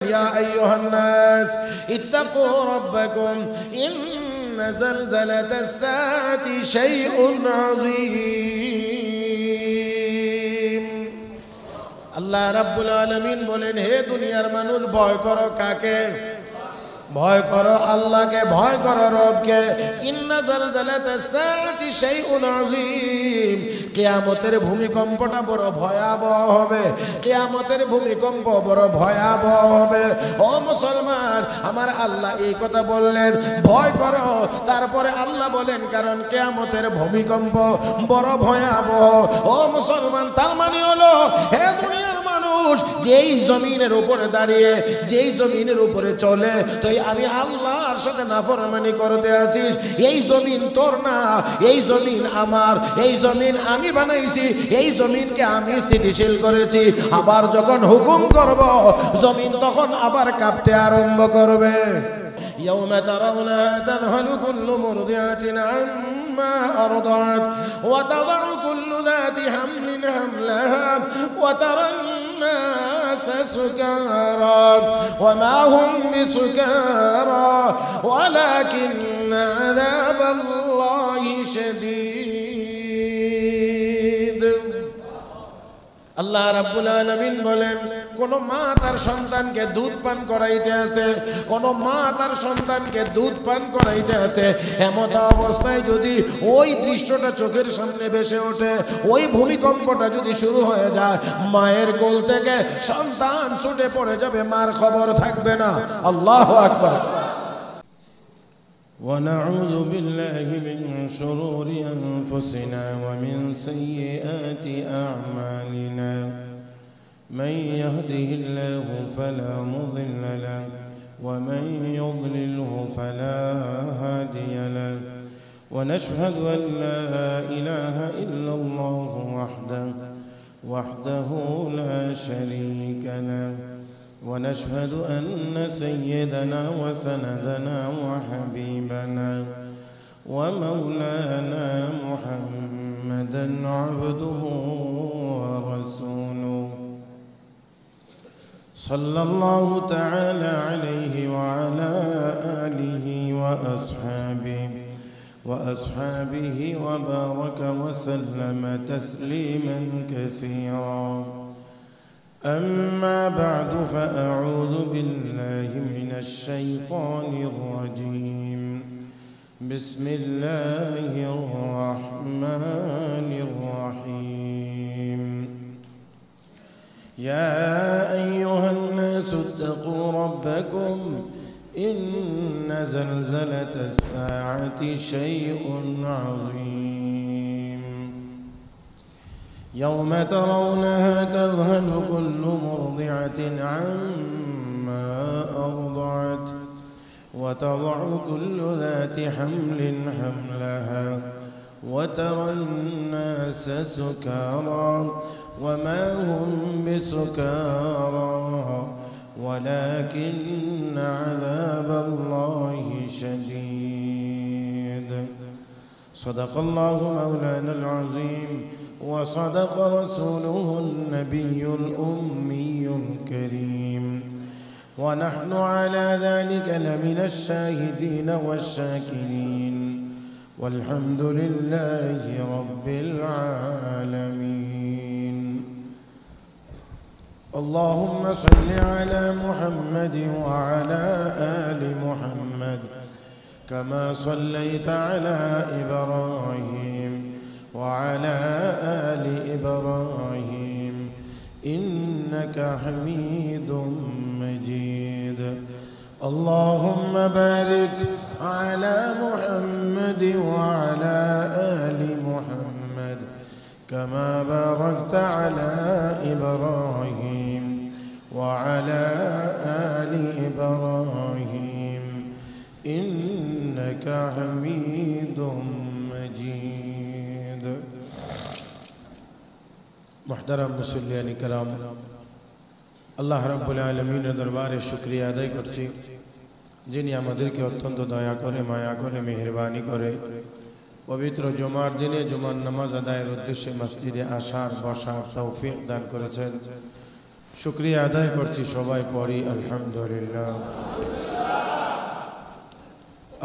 ইয়া আইয়ুহান নাস ইত্তাকু রাব্বাকুম ইন্না যালজালাতাস সাআতি শাইউন আযীম। আল্লাহ রাব্বুল আলামিন বলেন, হে দুনিয়ার মানুষ, ভয় করো কাকে? ভয় করো আল্লাহকে, ভয় করো রবকে। ইন্না যালজালাতাস সাআতি শাইউন আযীম। কিয়ামতের ভূমিকম্পটা বড় ভয়াবহ হবে। কিয়ামতের ভূমিকম্প বড় ভয়াবহ হবে। ও মুসলমান, আমার আল্লাহ এই কথা বললেন, ভয় করো। তারপরে আল্লাহ বলেন, কারণ কিয়ামতের ভূমিকম্প বড় ভয়াবহ। ও মুসলমান, তার মানে হলো, হে দুনিয়ার মানুষ, যেই জমিনের উপরে দাঁড়িয়ে, যেই জমিনের উপরে চলে, তো আমি আল্লাহর সাথে নাফরমানি করতে আছিস, এই জমিন তোর না, এই জমিন আমার, এই জমিন আমি বানাইছি, এই জমিনকে আমি স্থিতিশীল করেছি। আবার যখন হুকুম করব, জমিন তখন আবার কাঁপতে আরম্ভ করবে। ইয়াউমা তারাউনা তাযহালু কুল্লু মুরদিআতিন আম্মা আরদাত ওয়া তাযউ কুল্লু যাতি হামলিন হামলাহা ওয়া তারান الناس سكارى وما هم بسكارى ولكن عذاب الله شديد। আল্লাহ রাব্বুল আলামিন বলেন, কোন মা তার সন্তানকে দুধ পান করাইতে আছে, কোন মা তার সন্তানকে দুধ পান করাইতে আছে, এমত অবস্থায় যদি ওই দৃশ্যটা চোখের সামনে ভেসে ওঠে, ওই ভূমিকম্পটা যদি শুরু হয়ে যায়, মায়ের কোল থেকে সন্তান ছুটে পড়ে যাবে, মার খবর থাকবে না। আল্লাহু আকবার। ونعوذ بالله من شرور أنفسنا ومن سيئات أعمالنا من يهده الله فلا مضل له ومن يضلله فلا هادي له ونشهد أن لا إله إلا الله وحده لا شريك له ونشهد أن سيدنا وسندنا وحبيبنا ومولانا محمدا عبده ورسوله صلى الله تعالى عليه وعلى آله وأصحابه وبارك وسلم تسليما كثيرا. أما بعد، فأعوذ بالله من الشيطان الرجيم. بسم الله الرحمن الرحيم. يا أيها الناس اتقوا ربكم إن زلزلة الساعة شيء عظيم يوم ترونها تذهل كل مرضعة عما أرضعت وتضع كل ذات حمل حملها وترى الناس سكارى وما هم بسكارى ولكن عذاب الله شديد. صدق الله مولانا العظيم وصدق رسوله النبي الأمي الكريم ونحن على ذلك لمن الشاهدين والشاكرين والحمد لله رب العالمين. اللهم صل على محمد وعلى آل محمد كما صليت على إبراهيم وعلى آل إبراهيم إنك حميد مجيد. اللهم بارك على محمد وعلى آل محمد كما باركت على إبراهيم وعلى آل إبراهيم إنك حميد مجيد. محترم মুসল্লিয়ান کرام, আল্লাহ রাব্বুল আলামিনের দরবারে শুকরিয়া আদায় করছি, যিনি আমাদেরকে অত্যন্ত দয়া করে, মায়া করে, মেহেরবানি করে পবিত্র জুমার দিনে জুমার নামাজ আদায়ের উদ্দেশ্যে মসজিদে আসার বসার তৌফিক দান করেছেন। শুকরিয়া আদায় করছি সবাই পড়ি আলহামদুলিল্লাহ।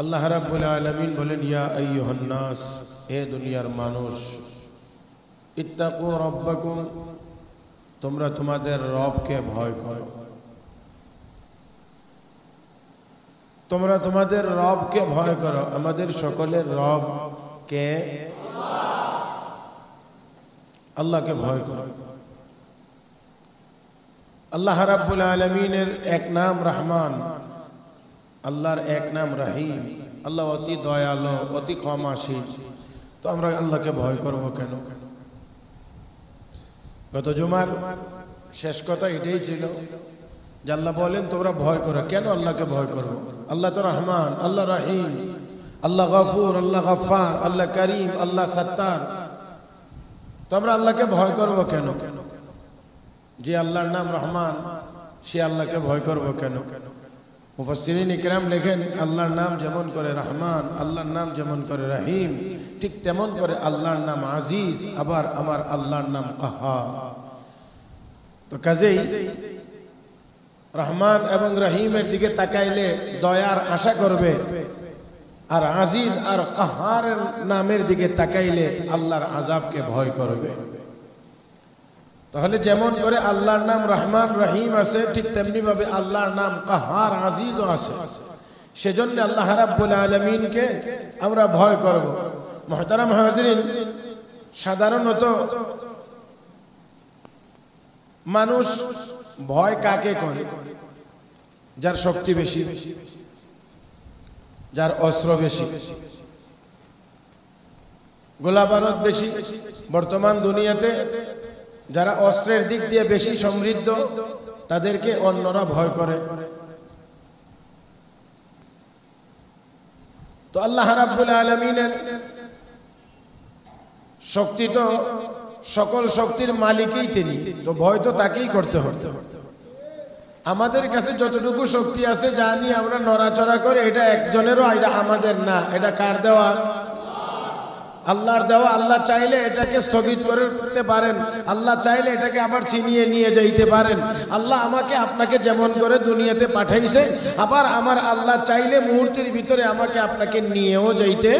আল্লাহ রাব্বুল আলামিন বলেন ইয়া আইয়ুহান নাস, হে দুনিয়ার মানুষ, ইত্তাকু রাব্বাকুম, তোমরা তোমাদের রবকে ভয় করো। তোমরা তোমাদের রবকে ভয় করো। আমাদের সকলের রব কে? আল্লাহকে ভয় করো। আল্লাহ রাব্বুল আলামিনের এক নাম রহমান, আল্লাহর এক নাম রহিম। আল্লাহ অতি দয়ালু, অতি ক্ষমাশীল। তো আমরা আল্লাহকে ভয় করব কেন? গত জুমার শেষ কথা এটাই ছিল যে আল্লাহ বলেন তোমরা ভয় করো। কেন আল্লাহকে ভয় করো? আল্লাহ তো রহমান, আল্লাহ রহিম, আল্লাহ গফুর, আল্লাহ গফফার, আল্লাহ করিম, আল্লাহ সত্তার। তো আমরা আল্লাহকে ভয় করব কেন? যে আল্লাহর নাম রহমান, সে আল্লাহকে ভয় করব কেন? মুফাসসিরিন ইকরাম লেখেন আল্লাহর নাম যেমন করে রহমান, আল্লাহর নাম যেমন করে রহিম, ঠিক তেমন করে আল্লাহর নাম আজিজ, আবার আমার আল্লাহর নাম কাহ্হার। তো কাজেই রহমান এবং রহিমের দিকে তাকাইলে দয়ার আশা করবে, আর আজিজ আর কাহ্হারের নামের দিকে তাকাইলে আল্লাহর আযাবকে ভয় করবে। তাহলে যেমন করে আল্লাহর নাম রহমান রহিম আছে, ঠিক তেমনি ভাবে আল্লাহর নাম কাহ্হার আজিজও আছে। সেজন্য আল্লাহ রাব্বুল আলামিনকে আমরা ভয় করব। মুহতারাম হাজিরিন, সাধারণত মানুষ ভয় কাকে করে? যার শক্তি বেশি, যার অস্ত্র বেশি, গোলাবারুদ বেশি। বর্তমান দুনিয়াতে যারা অস্ত্রের দিক দিয়ে বেশি সমৃদ্ধ, তাদেরকে অন্যরা ভয় করে। তো আল্লাহ রাব্বুল আলামিনের শক্তি তো সকল শক্তির মালিকই তিনি, তো ভয় তো তাকেই করতে হবে। আমাদের কাছে যতটুকু শক্তি আছে যা নিয়ে আমরা নড়াচড়া করে, এটা একজনেরও, এটা আমাদের না। এটা কার দেওয়া? আল্লাহর দেওয়া। আল্লাহ চাইলে এটাকে স্থগিত করতে পারেন, আল্লাহ চাইলে এটাকে আবার ছিনিয়ে নিয়ে যাইতে পারেন। আল্লাহ আমাকে আপনাকে যেমন করে দুনিয়াতে পাঠাইছে, আবার আমার আল্লাহ চাইলে মুহূর্তের ভিতরে আমাকে আপনাকে নিয়েও যাইতে।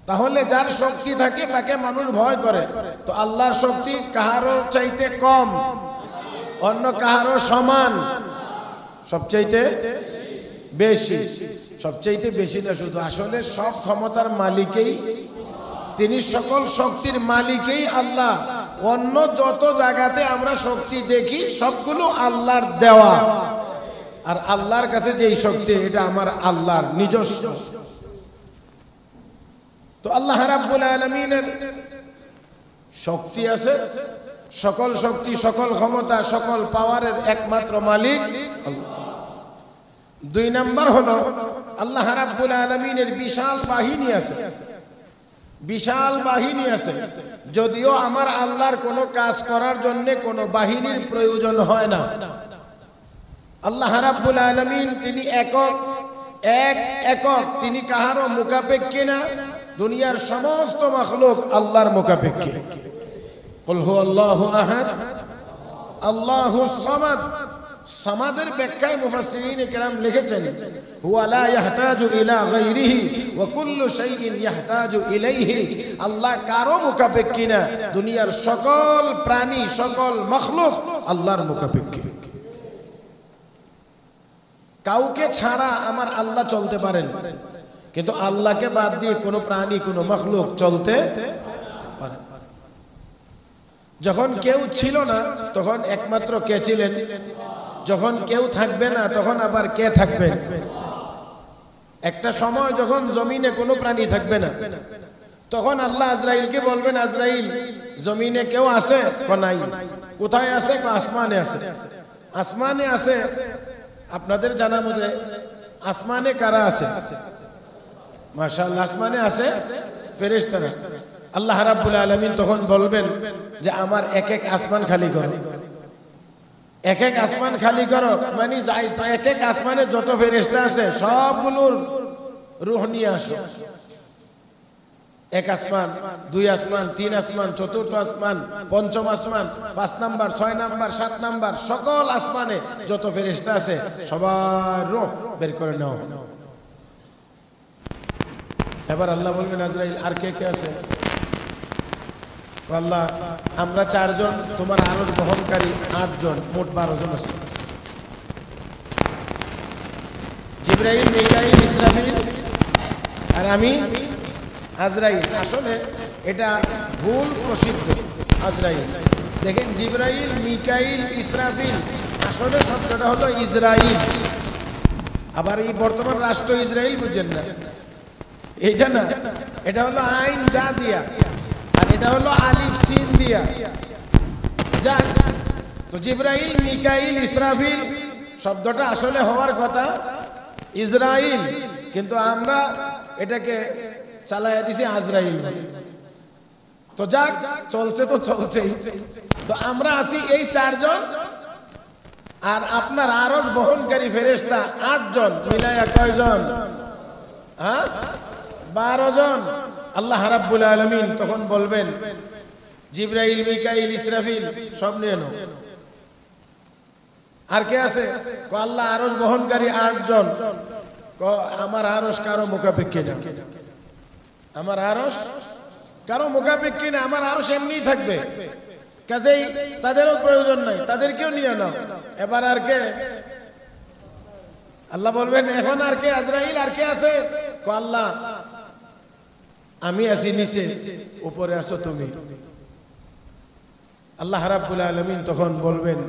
তাহলে যার শক্তি থাকে তাকে মানুষ ভয় করে। তো আল্লাহর শক্তি কাহারও চাইতে কম, অন্য কাহারও সমান, সবচাইতে বেশি। সবচাইতে বেশি না শুধু, আসলে সব ক্ষমতার মালিকই তিনি, সকল শক্তির মালিকই আল্লাহ। অন্য যত জায়গাতে আমরা শক্তি দেখি সবগুলো আল্লাহর দেওয়া, আর আল্লাহর কাছে যেই শক্তি, এটা আমার আল্লাহর নিজস্ব। তো আল্লাহ রাব্বুল আলামিনের শক্তি আছে, সকল শক্তি, সকল ক্ষমতা, সকল পাওয়ারের একমাত্র মালিক আল্লাহ। দুই নাম্বার হলো আল্লাহ রাব্বুল আলামিনের বিশাল বাহিনী আছে, বিশাল বাহিনী আছে। যদিও আমার আল্লাহর কোনো কাজ করার জন্য কোনো বাহিনীর প্রয়োজন হয় না। আল্লাহ রাব্বুল আলামিন তিনি একক, একক, তিনি কাহারও মুখাপেক্ষী না। দুনিয়ার সমস্ত মাখলুক আল্লাহর মুখাপেক্ষী। কুল হুয়াল্লাহু আহাদ আল্লাহুস সামাদ। সামাদের ব্যাখ্যায় মুফাসসিরিন ইকরাম লিখেছেন হুয়া লা ইয়াহতাজু ইলা গায়রিহি ওয়া কুল্লু শাইইন ইয়াহতাজু ইলাইহি। আল্লাহ কারো মুখাপেক্ষী না, দুনিয়ার সকল প্রাণী, সকল মাখলুক আল্লাহর মুখাপেক্ষী। কাউকে ছাড়া আমার আল্লাহ চলতে পারেন, কিন্তু আল্লাহকে বাদ দিয়ে কোনো প্রাণী, কোনো মাখলুক চলতে পারে। যখন কেউ ছিল না তখন একমাত্র কে ছিলেন? যখন কেউ থাকবে না তখন আবার কে থাকবেন? একটা সময় যখন জমিনে কোনো প্রাণী থাকবে না, তখন আল্লাহ আজরাইলকে বলবেন, আজরাইল জমিনে কেউ আছে? নাই। কোথায় আছে? আসমানে আছে। আসমানে আছে। আপনাদের জানা মতে আসমানে কারা আছে? মাশাআল্লাহ, আসমানে আছে ফেরেশতারা। আল্লাহ রাব্বুল আলামিন তখন বলবেন যে আমার এক এক আসমান খালি করো, এক এক আসমান খালি করো। মানে এক এক আসমানে যত ফেরেশতা আছে সবগুলোর রূহ নিয়ে আসো। এক আসমান, দুই আসমান, তিন আসমান, চতুর্থ আসমান, পঞ্চম আসমান, 5 নাম্বার, 6 নাম্বার, 7 নাম্বার, সকল আসমানে যত ফেরেশতা আছে সবার রূহ বের করে নাও। এবার আল্লাহ বলবেন আজরাইল আর কে কে আছে? আল্লাহ আমরা 4 জন, তোমার আরশ বহনকারী 8 জন, মোট 12 জন আছে। জিবরাইল, মিকাইল, ইসরাফিল আর আমি আজরাইল। আসলে এটা ভুল প্রসিদ্ধ আজরাইল। দেখেন জিবরাইল, মিকাইল, ইসরাফিল, আসলে শব্দটা হলো ইসরাইল। আবার এই বর্তমান রাষ্ট্র ইসরাইল বুঝছেন না, এইটা না, এটা হলো আইন যা দিয়া, আর এটা হলো আলিফ সিন দিয়া যা। তো জিবরাইল, মিকাইল, ইসরাফিল শব্দটা আসলে হওয়ার কথা ইসরাইল, কিন্তু আমরা এটাকে চালাইয়া দিছি আজরাইল। তো যাক, চলছে তো চলছেই। তো আমরা আছি এই 4 জন, আর আপনার আরশ বহনকারী ফেরেশতা 8 জন, মিলায়া কয়জন? 12 জন। আল্লাহ রাব্বুল আলামিন তখন বলবেন জিবরাইল, মিকাইল, ইসরাফিল সব নিয়ে নাও। আর কে আছে? আল্লাহ আরশ বহনকারী 8 জন। আমার আরশ কারো মুখাপেক্ষী না, আমার আরশ কারো মুখাপেক্ষী না, আমার আরশ এমনিই থাকবে, কাজেই তাদেরও প্রয়োজন নাই, তাদেরকেও নিয়ে নাও। এবার আর কে? আল্লাহ বলবেন এখন আর কে? আজরাইল আর কে আছে? আল্লাহ আমি আছি নিচে, উপরে আছো তুমি। আল্লাহ রাব্বুল আলামিন তখন বলবেন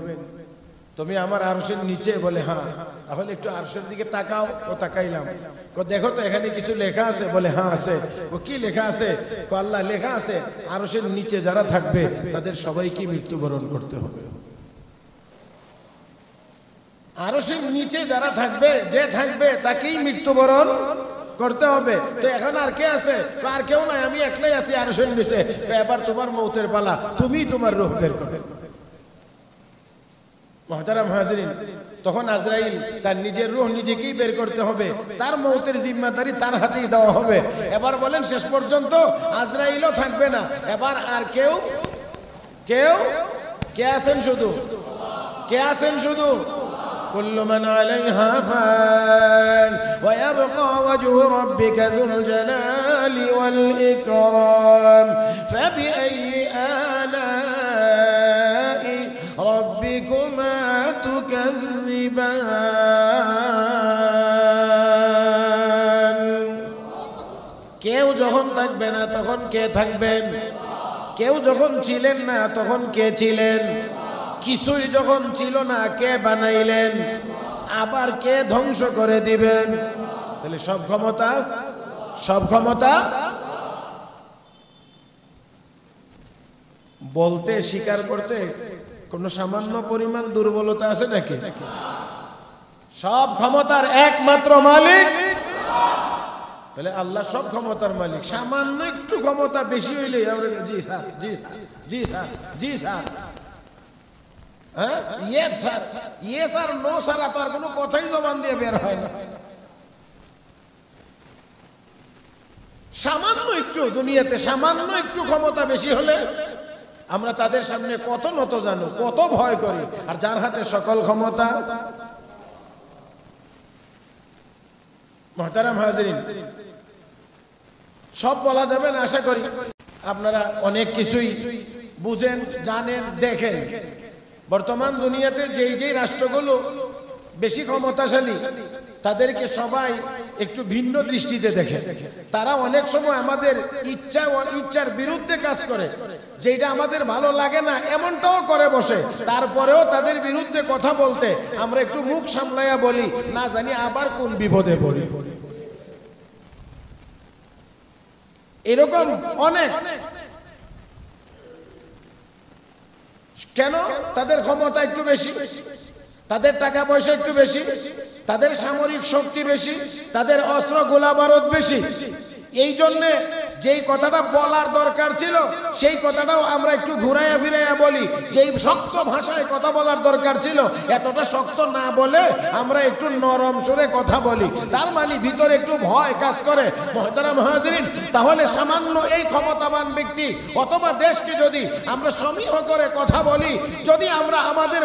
তুমি আমার আরশের নিচে? বলে হ্যাঁ। তাহলে একটু আরশের দিকে তাকাও। ও তাকাইলাম। দেখো তো এখানে কিছু লেখা আছে? বলে হ্যাঁ আছে। ও কি লেখা আছে? আল্লাহ লেখা আছে আরশের নিচে যারা থাকবে তাদের সবাইকে মৃত্যুবরণ করতে হবে। আরশের নিচে যারা থাকবে, যে থাকবে তাকেই মৃত্যুবরণ করতে হবে। তো এখন আর কে আছে? আর কেউ নাই, আমি একলাই আছি আরশের নিচে। এবার তোমার মৌতের পালা, তুমি তোমার রূহ বের করবে। মুহতারাম হাজিরিন, তখন আজরাইল তার নিজের রূহ নিজেকেই বের করতে হবে, তার মৌতের জিম্মাদারি তার হাতেই দেওয়া হবে। এবার বলেন শেষ পর্যন্ত আজরাইলও থাকবে না। এবার আর কেউ কেউ কে আছেন? শুধু কে আছেন? শুধু কুল্লু মান আলাইহা ফান ওয়া ইয়াবকা ওয়াজহু রাব্বিকা যুল জালালি ওয়াল ইকরাম ফাবিআইয়ি আলাই রাব্বিকুমা তুকাযযিবান। কেউ যখন থাকবে না তখন কে থাকবেন? কেউ যখন ছিলেন না তখন কে ছিলেন? কিছুই যখন ছিল না কে বানাইলেন? আবার কে ধ্বংস করে দিবেন? তাহলে সব ক্ষমতা বলতে, স্বীকার করতে কোন সামান্য পরিমাণ দুর্বলতা আছে নাকি? সব ক্ষমতার একমাত্র মালিক তাহলে আল্লাহ, সব ক্ষমতার মালিক। সামান্য একটু ক্ষমতা বেশি হইলে আমরা জি স্যার, জি স্যার, জি স্যার, জি স্যার, হ্যাঁ ইয়েস স্যার, ইয়েস আর নো স্যার, তো আর কোনো কথাই জবান দিয়ে বের হয় না। সামান্য একটু দুনিয়াতে সামান্য একটু ক্ষমতা বেশি হলে আমরা তাদের সামনে কত নত জানো, কত ভয় করি। আর যার হাতে সকল ক্ষমতা। মুহতারাম হাজিরিন, সব বলা যাবে না আশা করি। আপনারা অনেক কিছুই বুঝেন, জানেন, দেখেন। বর্তমান দুনিয়াতে যেই যেই রাষ্ট্রগুলো বেশি ক্ষমতাশালী তাদেরকে সবাই একটু ভিন্ন দৃষ্টিতে দেখে। তারা অনেক সময় আমাদের ইচ্ছা ও অনিচ্ছার বিরুদ্ধে কাজ করে, যেটা আমাদের ভালো লাগে না এমনটাও করে বসে। তারপরেও তাদের বিরুদ্ধে কথা বলতে আমরা একটু মুখ সামলাইয়া বলি, না জানি আবার কোন বিপদে পড়ি। এরকম অনেক। কেন? তাদের ক্ষমতা একটু বেশি, তাদের টাকা পয়সা একটু বেশি, তাদের সামরিক শক্তি বেশি, তাদের অস্ত্র গোলা বারুদ বেশি। এই জন্যে যেই কথাটা বলার দরকার ছিল সেই কথাটাও আমরা একটু ঘুরাইয়া ফিরাইয়া বলি, যেই শক্ত ভাষায় কথা বলার দরকার ছিল এতটা শক্ত না বলে আমরা একটু নরম সুরে কথা বলি, তার মানে ভিতরে একটু ভয় কাজ করে। মুহতারাম হাজিরিন, তাহলে সামান্য এই ক্ষমতাবান ব্যক্তি অথবা দেশকে যদি আমরা সমীহ করে কথা বলি, যদি আমরা আমাদের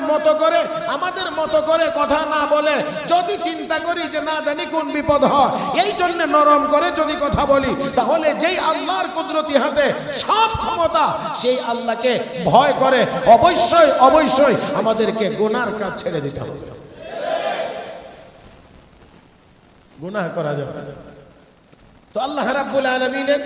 মতো করে কথা না বলে যদি চিন্তা করি যে না জানি কোন বিপদ হয়, এই জন্য নরম করে যদি কথা বলি, তাহলে যেই আল্লাহর কুদরতি হাতে সব ক্ষমতা, সেই আল্লাহকে ভয় করে অবশ্যই আমাদেরকে গুনার কাজ ছেড়ে দিতে হবে। গুনাহ করা যাবে না। তো আল্লাহ রাব্বুল আলামিনের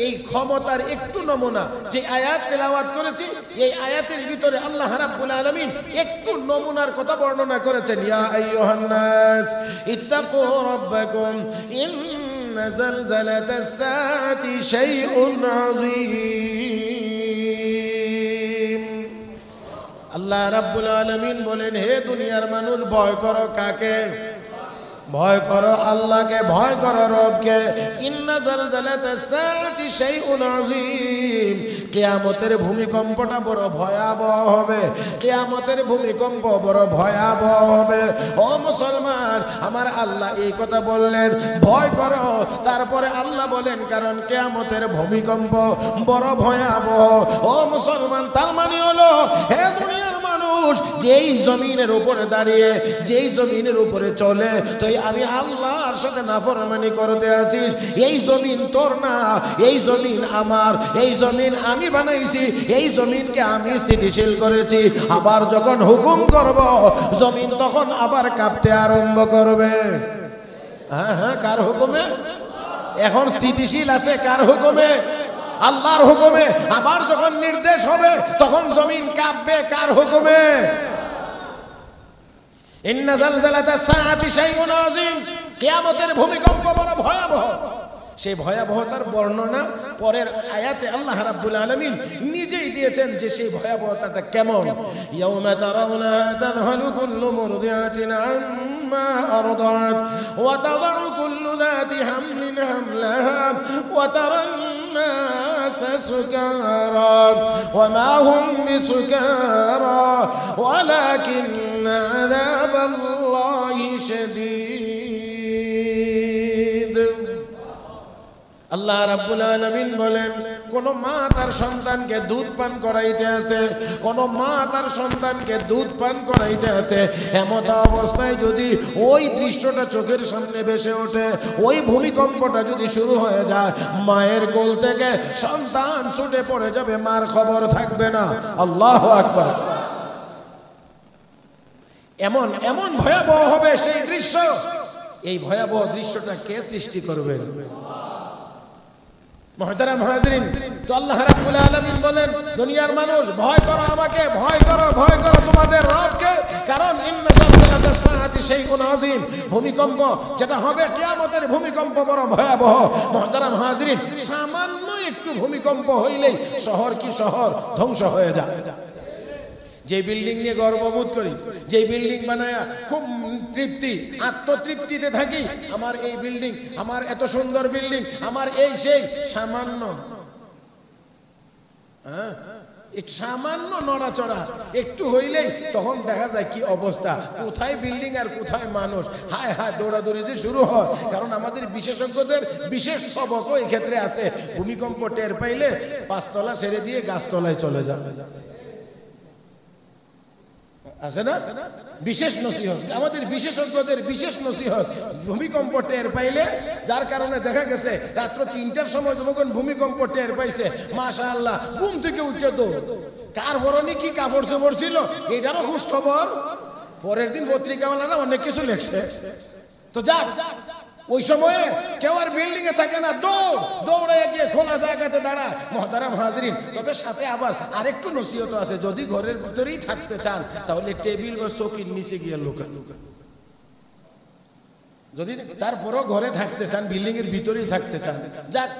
এই ক্ষমতার একটু নমুনা যে আয়াত তেলাওয়াত করেছি, এই আয়াতের ভিতরে আল্লাহ রাব্বুল আলামিন একটু নমুনার কথা বর্ণনা করেছেন। ইয়া আইয়ুহান নাস ইত্তাকু রাব্বাকুম ইন্না যালজালাতাস সাআতি শাইউন আযীম। আল্লাহ রাব্বুল আলামিন বলেন, হে দুনিয়ার মানুষ, ভয় করো কাকে? ভয় করো আল্লাহকে, ভয় করো রবকে। ইন্না যালজালাতাস সাআতি শাইউন আযীম। কিয়ামতের ভূমিকম্পটা বড় ভয়াবহ হবে, কিয়ামতের ভূমিকম্প বড় ভয়াবহ হবে। ও মুসলমান, আমার আল্লাহ এই কথা বললেন ভয় করো, তারপরে আল্লাহ বলেন কারণ কিয়ামতের ভূমিকম্প বড় ভয়াবহ। ও মুসলমান, তার মানে হলো হে দুনিয়ার মানুষ, যেই জমিনের উপরে দাঁড়িয়ে, যেই জমিনের উপরে চলে তুই আমি আল্লাহর সাথে নাফরমানি করতে আছিস, এই জমিন তোর না, এই জমিন আমার, এই জমিন আমি বানাইছি, এই জমিনকে আমি স্থিতিশীল করেছি। আবার যখন হুকুম করব জমিন তখন আবার কাঁপতে আরম্ভ করবে। হ্যাঁ, কার হুকুমে? এখন স্থিতিশীল আছে কার হুকুমে? আল্লাহর হুকুমে। আবার যখন নির্দেশ হবে তখন জমিন কাঁপবে কার হুকুমে? ইন্না যালজালাতাস সাআতি শাইউন আযীম। কিয়ামতের ভূমিকম্প বড় ভয়াবহ। সেই ভয়াবহতার বর্ণনা পরের আয়াতে আল্লাহ রাব্বুল আলামিন নিজেই দিয়েছেন যে সেই ভয়াবহতাটা কেমন। ইয়াউমা তারাউনা তাযহালু কুল্লু মুরদিআতিন আম্মা আরদাত ওয়া তাযউ কুল্লু যাতি হামলিন হামলাহা ওয়া তারান নাসা সুকারা ওয়া মা হুম বিসুকারা ওয়ালাকিন্না আযাবাল্লাহি শাদীদ। আল্লাহ রাব্বুল আলামিন বলেন, কোন মা তার সন্তানকে দুধ পান করাইতে আছে, কোন মা তার সন্তানকে দুধ পান করাইতে আছে, এমত অবস্থায় যদি ওই দৃশ্যটা চোখের সামনে ভেসে ওঠে, ওই ভূমিকম্পটা যদি শুরু হয়ে যায়, মায়ের কোল থেকে সন্তান ছুটে পড়ে যাবে, মার খবর থাকবে না। আল্লাহু আকবার। এমন এমন ভয়াবহ হবে সেই দৃশ্য। এই ভয়াবহ দৃশ্যটা কে সৃষ্টি করবেন? মুহতারাম হাজিরিন, তো আল্লাহ রাব্বুল আলামিন বলেন, দুনিয়ার মানুষ ভয় করো আমাকে, ভয় করো তোমাদের রবকে, কারণ ইন্না যালজালাতাস সাআতি শাইউন আযীম। ভূমিকম্প যেটা হবে কিয়ামতের ভূমিকম্প বড় ভয়াবহ। মুহতারাম হাজিরিন, সামান্য একটু ভূমিকম্প হইলেই শহর কি শহর ধ্বংস হয়ে যায়। যে বিল্ডিং নিয়ে গর্ববোধ করি, যে বিল্ডিং বানায়া খুব তৃপ্তি আত্মতৃপ্তিতে থাকি, আমার এই বিল্ডিং, আমার এত সুন্দর বিল্ডিং, আমার এই সেই, সামান্য একটু সামান্য নড়াচড়া একটু হইলেই তখন দেখা যায় কি অবস্থা, কোথায় বিল্ডিং আর কোথায় মানুষ। হায় হায় দৌড়াদৌড়ি যে শুরু হয়, কারণ আমাদের বিশেষজ্ঞদের বিশেষ সবকও এই ক্ষেত্রে আছে। ভূমিকম্প টের পাইলে 5 তলা ছেড়ে দিয়ে গাছতলায় চলে যাবে, আছে না? বিশেষ নসিহত, আমাদের বিশেষজ্ঞদের বিশেষ নসিহত। ভূমিকম্প টের পাইলে, যার কারণে দেখা গেছে রাত্র 3টার সময় যখন ভূমিকম্প টের পাইছে, মাশাআল্লাহ ঘুম থেকে উঠে দৌড়। কার বরণে কি কাপড় চোপড় ছিল এটারও খোঁজ খবর। পরের দিন পত্রিকাওয়ালারা অনেক কিছু লেখছে। তো যাক, ওই সময়ে কেউ আর বিল্ডিং এ থাকে না, দৌড়ে গিয়ে খোলা জায়গাতে দাঁড়া। মুহতারাম হাজিরিন, তবে সাথে আবার আরেকটু নসিহত আছে, যদি ঘরের ভিতরেই থাকতে চান তাহলে টেবিল বা চৌকির নিচে গিয়ে লুকান। যদি তারপরও ঘরে থাকতে চান, বিল্ডিং এর ভিতরেই থাকতে চান, যাক,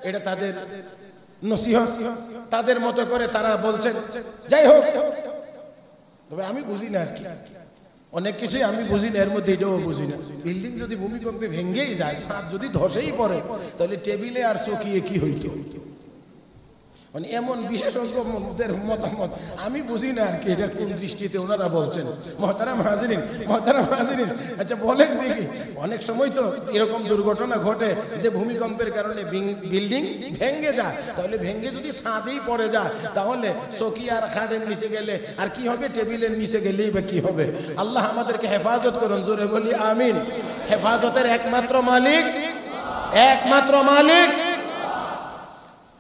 এটা তাদের নসিহত, তাদের মতো করে তারা বলছেন। যাই হোক, তবে আমি বুঝি না আর কি, অনেক কিছুই আমি বুঝি না, এর মধ্যে এটাও বুঝি না। বিল্ডিং যদি ভূমিকম্পে ভেঙেই যায়, ছাদ যদি ধসেই পড়ে, তাহলে টেবিলে আর চকিয়ে কি হইতো? মানে এমন বিশেষজ্ঞদের মতামত আমি বুঝি না আর কি, এটা কোন দৃষ্টিতে ওনারা বলছেন। মহতারাম হাজিরিন, মহতারাম হাজিরিন, আচ্ছা বলেন দেখি, অনেক সময় তো এরকম দুর্ঘটনা ঘটে যে ভূমিকম্পের কারণে বিল্ডিং ভেঙে যায়, তাহলে ভেঙে যদি ছাদেই পড়ে যায়, তাহলে চকি আর খাটের নিচে গেলে আর কি হবে? টেবিলের নিচে গেলেই বা কি হবে? আল্লাহ আমাদেরকে হেফাজত করুন, জোরে বলি আমিন। হেফাজতের একমাত্র মালিক, একমাত্র মালিক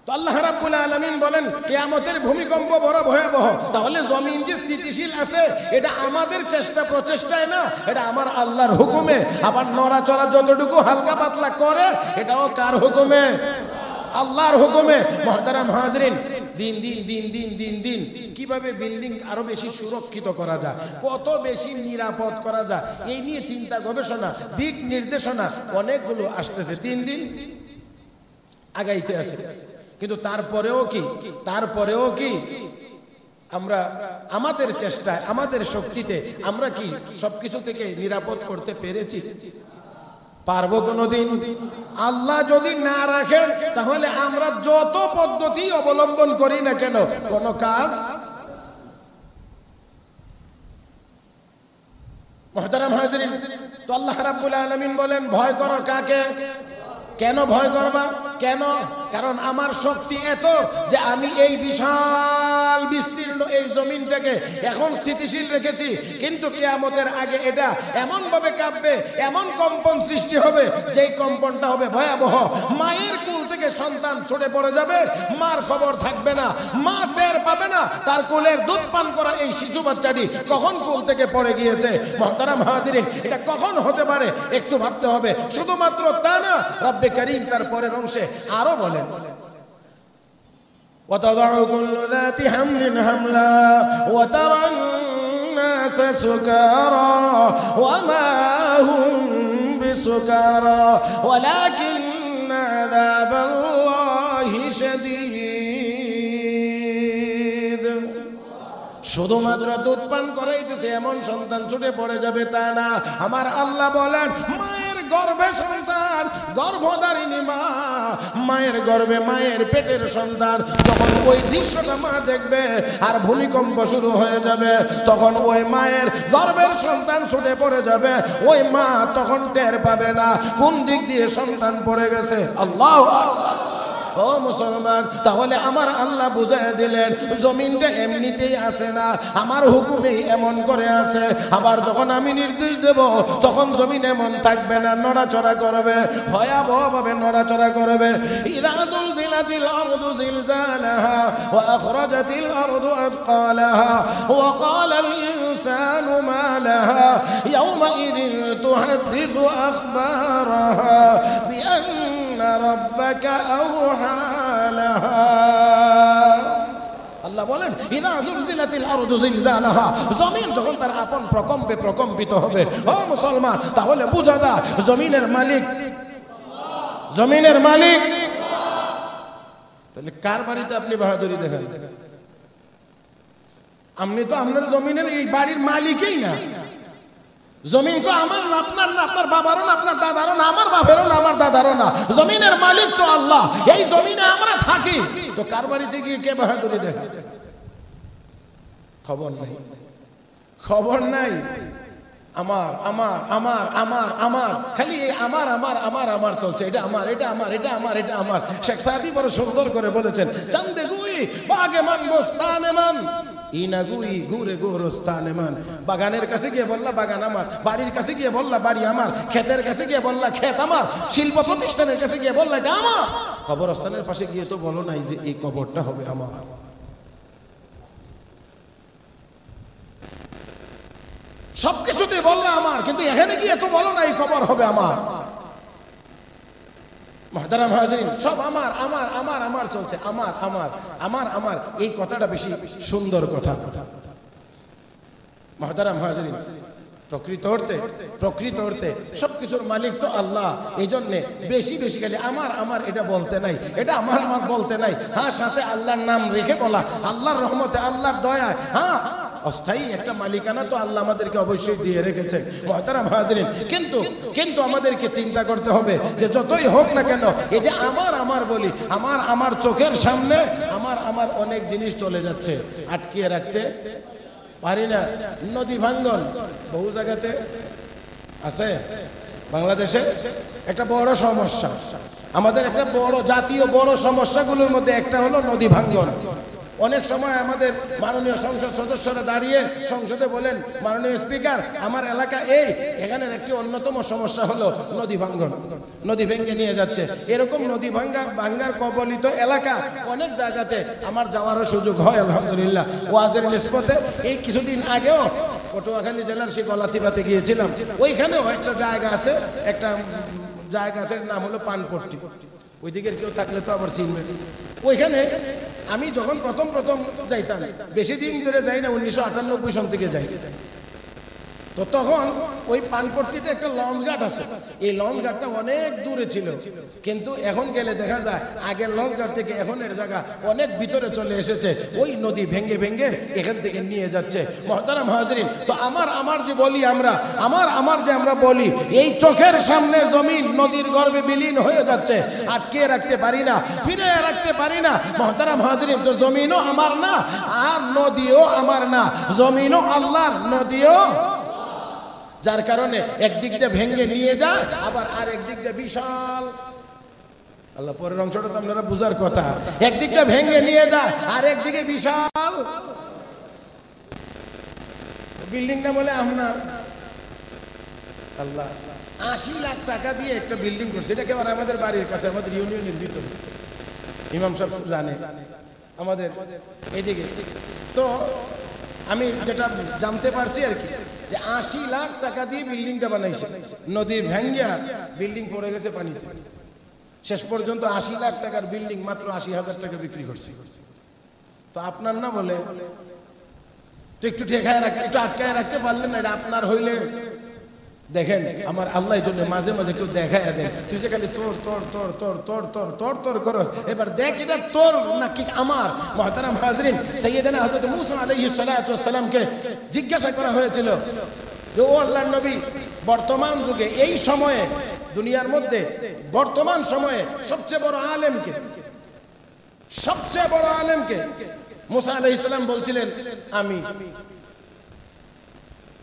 তো আল্লাহ রাব্বুল আলামিন বলেন কিয়ামতের ভূমিকম্প বড় ভয়াবহ। তাহলে জমিন যে স্থিতিশীল আছে এটা আমাদের চেষ্টা প্রচেষ্টায় না, এটা আমার আল্লাহর হুকুমে। আবার নড়াচড়া যতটুকু হালকা পাতলা করে এটাও কার হুকুমে? আল্লাহর হুকুমে। মুহতারাম হাজরিন, দিন দিন দিন দিন দিন দিন কিভাবে বিল্ডিং আরো বেশি সুরক্ষিত করা যায়, কত বেশি নিরাপদ করা যায়, এই নিয়ে চিন্তা গবেষণা, দিক নির্দেশনা অনেকগুলো আসতেছে, দিন দিন আগাইতে আছে। কিন্তু তারপরেও কি আমরা আমাদের চেষ্টায়, আমাদের শক্তিতে আমরা কি সবকিছু থেকে নিরাপদ করতে পেরেছি? পারবো কোনোদিন? আল্লাহ যদি না রাখেন তাহলে আমরা যত পদ্ধতি অবলম্বন করি না কেন, কোনো কাজ। মুহতারাম হাজিরিন, তো আল্লাহ রাব্বুল আলামিন বলেন ভয় করো কাকে? কেন ভয় করবা? কেন? কারণ আমার শক্তি এত যে আমি এই বিশাল বিস্তীর্ণ এই জমিনটাকে এখন স্থিতিশীল রেখেছি, কিন্তু কিয়ামতের আগে এটা এমন ভাবে কাঁপবে, এমন কম্পন সৃষ্টি হবে, যেই কম্পনটা হবে ভয়াবহ। মায়ের কুল থেকে সন্তান ছুটে পড়ে যাবে, মার খবর থাকবে না, মা টের পাবে না তার কোলের দুধ পান করা এই শিশু বাচ্চাটি কখন কুল থেকে পড়ে গিয়েছে। মুহতারাম হাজিরিন, এটা কখন হতে পারে একটু ভাবতে হবে। শুধুমাত্র তা না, রব্বে কারীম তার পরের অংশে আরো বলেন وتضع كل ذات حمل حملا وترى الناس سكارى وما هم بسكارى ولكن عذاب الله شديد। শুধুমাত্র দুধ পান করাইতেছে এমন সন্তান ছুটে পড়ে যাবে তা না। আমার আল্লাহ বলেন মায়ের গর্ভে সন্তান, গর্ভধারিণী মা, মায়ের গর্ভে মায়ের পেটের সন্তান, তখন ওই দৃশ্যটা মা দেখবে আর ভূমিকম্প শুরু হয়ে যাবে, তখন ওই মায়ের গর্ভের সন্তান ছুটে পড়ে যাবে, ওই মা তখন টের পাবে না কোন দিক দিয়ে সন্তান পড়ে গেছে। আল্লাহু আকবার। ও মুসলমান, তাহলে আমার আল্লাহ বুঝায় দিলেন জমিনটা এমনিতেই আসে না, আমার হুকুমেই এমন করে আছে। আবার যখন আমি নির্দেশ দেব তখন জমিন এমন থাকবে না, নড়াচড়া করবে, ভয়াবহভাবে নড়াচড়া করবে। ইযা যুলজিলাতিল আরদু জিলজালাহা ওয়া আখরাজাতিল আরদু আথকালাহা ওয়া ক্বালাল ইনসানু মা লাহা ইয়াওমা ইযিন তুহাদ্দিসু আখবারাহা বিআন্না রাব্বাকা আওহা লাহা। আল্লাহ বলেন ইযা যুলজিলাতিল আরদু জিলজালাহা, জমিন যখন তার আপন প্রকম্পে প্রকম্পিত হবে। ও মুসলমান, তাহলে বোঝা যায় জমিনের মালিক আল্লাহ, জমিনের মালিক। তাহলে কার বাড়িতে আপনি বাহাদুরি দেখেন? আপনি তো আপনার জমিনের এই বাড়ির মালিকই না। জমিন তো আমার না, আপনার না, আপনার বাবারও না, আপনার দাদারও না, আমার বাপেরও না, আমার দাদারও না। জমিনের মালিক তো আল্লাহ। এই জমিনে আমরা থাকি, তো কার বাড়িতে গিয়ে কে বাহাদুরি দেখে? খবর নাই, খবর নাই। আমার আমার আমার আমার আমার খালি এই আমার আমার আমার আমার চলছে। এটা আমার, এটা আমার, এটা আমার, এটা আমার। শেখ সাদি বড় সুন্দর করে বলেছেন, চান্দে গুই বাগে মান বস্তানে মান ইনাগুই গুরে গোরস্তানে মান। বাগানের কাছে গিয়ে বললা বাগান আমার, বাড়ির কাছে গিয়ে বললা বাড়ি আমার, ক্ষেতের কাছে গিয়ে বললা ক্ষেত আমার, শিল্প প্রতিষ্ঠানের কাছে গিয়ে বললা এটা আমার। কবরস্থানের পাশে গিয়ে তো বলো নাই যে এই কবরটা হবে আমার। সবকিছুতে বললা আমার, কিন্তু এখানে গিয়ে তো বলো না এই কবর হবে আমার। মুহতারাম হাজিরিন, সব আমার আমার আমার আমার চলছে, আমার আমার আমার আমার। এই কথাটা বেশি সুন্দর কথা। মুহতারাম হাজিরিন, প্রকৃত অর্থে সবকিছুর মালিক তো আল্লাহ। এই জন্যে বেশি বেশি খালি আমার আমার এটা বলতে নাই, এটা আমার আমার বলতে নাই। হ্যাঁ, সাথে আল্লাহর নাম রেখে বলা, আল্লাহর রহমতে, আল্লাহর দয়ায়, হ্যাঁ অস্থায়ী একটা মালিকানা তো আল্লাহ আমাদেরকে অবশ্যই দিয়ে রেখেছেন মুহতারাম হাজিরিন। কিন্তু আমাদেরকে চিন্তা করতে হবে যে যতই হোক না কেন এই যে আমার বলি আমার চোখের সামনে আমার অনেক জিনিস চলে যাচ্ছে, আটকিয়ে রাখতে পারি না। নদী ভাঙ্গন বহু জায়গাতে আছে, বাংলাদেশে একটা বড় সমস্যা, আমাদের একটা বড় জাতীয় বড় সমস্যাগুলোর মধ্যে একটা হলো নদী ভাঙ্গন। অনেক সময় আমাদের মাননীয় সংসদ সদস্যরা দাঁড়িয়ে সংসদে বলেন, মাননীয় স্পিকার আমার এলাকা এখানের একটি অন্যতম সমস্যা হলো নদী ভাঙ্গন, নদী ভেঙে নিয়ে যাচ্ছে। এরকম নদী ভাঙ্গার কবলিত এলাকা অনেক জায়গাতে আমার যাওয়ারও সুযোগ হয় আলহামদুলিল্লাহ ওয়াজের নিসবতে। এই কিছুদিন আগেও পটুয়াখালী জেলার সেই গলাচিপাতে গিয়েছিলাম, ওইখানেও একটা জায়গা আছে, নাম হলো পানপট্টি। ওই দিকের কেউ থাকলে তো আবার চিনবে। ওইখানে আমি যখন প্রথম যাইতাম, বেশি দিন ধরে যাই না, 1998 সন থেকে যাই, তো তখন ওই পানপট্টিতে একটা লঞ্চ ঘাট আছে। এই লঞ্চ ঘাটটা অনেক দূরে ছিল, কিন্তু এখন গেলে দেখা যায় আগের লঞ্চ ঘাট থেকে এখন এর জায়গা অনেক ভিতরে চলে এসেছে। ওই নদী ভেঙে এখান থেকে নিয়ে যাচ্ছে মুহতারাম হাজিরিন। তো আমার যে বলি আমরা বলি, এই চোখের সামনে জমিন নদীর গর্ভে বিলীন হয়ে যাচ্ছে, আটকে রাখতে পারি না, ফিরে রাখতে পারি না মুহতারাম হাজিরিন। তো জমিনও আমার না আর নদীও আমার না, জমিনও আল্লাহর, নদীও, যার কারণে একদিক দিয়ে ভেঙে নিয়ে যায়, আবার আর একদিক দিয়ে বিশাল, আল্লাহ পরের অংশটা তো আপনারা বুঝার কথা, একদিক দিয়ে ভেঙে নিয়ে যায় আর একদিকে বিশাল বিল্ডিং না বলে আমরা আল্লাহ 80 লাখ টাকা দিয়ে একটা বিল্ডিং করছে, এটা কেবল আমাদের বাড়ির কাছে, আমাদের ইউনিয়নের ভিতরে, ইমাম সাহেব জানে আমাদের এইদিকে। তো আমি যেটা জানতে পারছি আর কি, যে 80 লাখ টাকা দিয়ে বিল্ডিংটা বানাইছে, নদীর ভেঙ্গিয়া বিল্ডিং পড়ে গেছে পানিতে। শেষ পর্যন্ত 80 লাখ টাকার বিল্ডিং মাত্র 80,000 টাকা বিক্রি করছে। তো আপনার না বলে তো একটু ঠেকায় রাখতে, একটু আটকায় রাখতে পারলেন না, এটা আপনার হইলে দেখেন আমার আল্লাহ জন্য মাঝে মাঝে কেউ দেখায় দেন, তুই যে খালি তোর করস, এবার দেখ এটা তোর নাকি আমার। মুহতারাম হাজরিন, সাইয়েদানা হযরত মূসা আলাইহিস সালাতু ওয়াস সালামকে জিজ্ঞাসা করা হয়েছিল যে ও আল্লাহর নবী, বর্তমান যুগে এই সময়ে দুনিয়ার মধ্যে বর্তমান সময়ে সবচেয়ে বড় আলেমকে? মূসা আলাইহিস সালাম বলছিলেন আমি।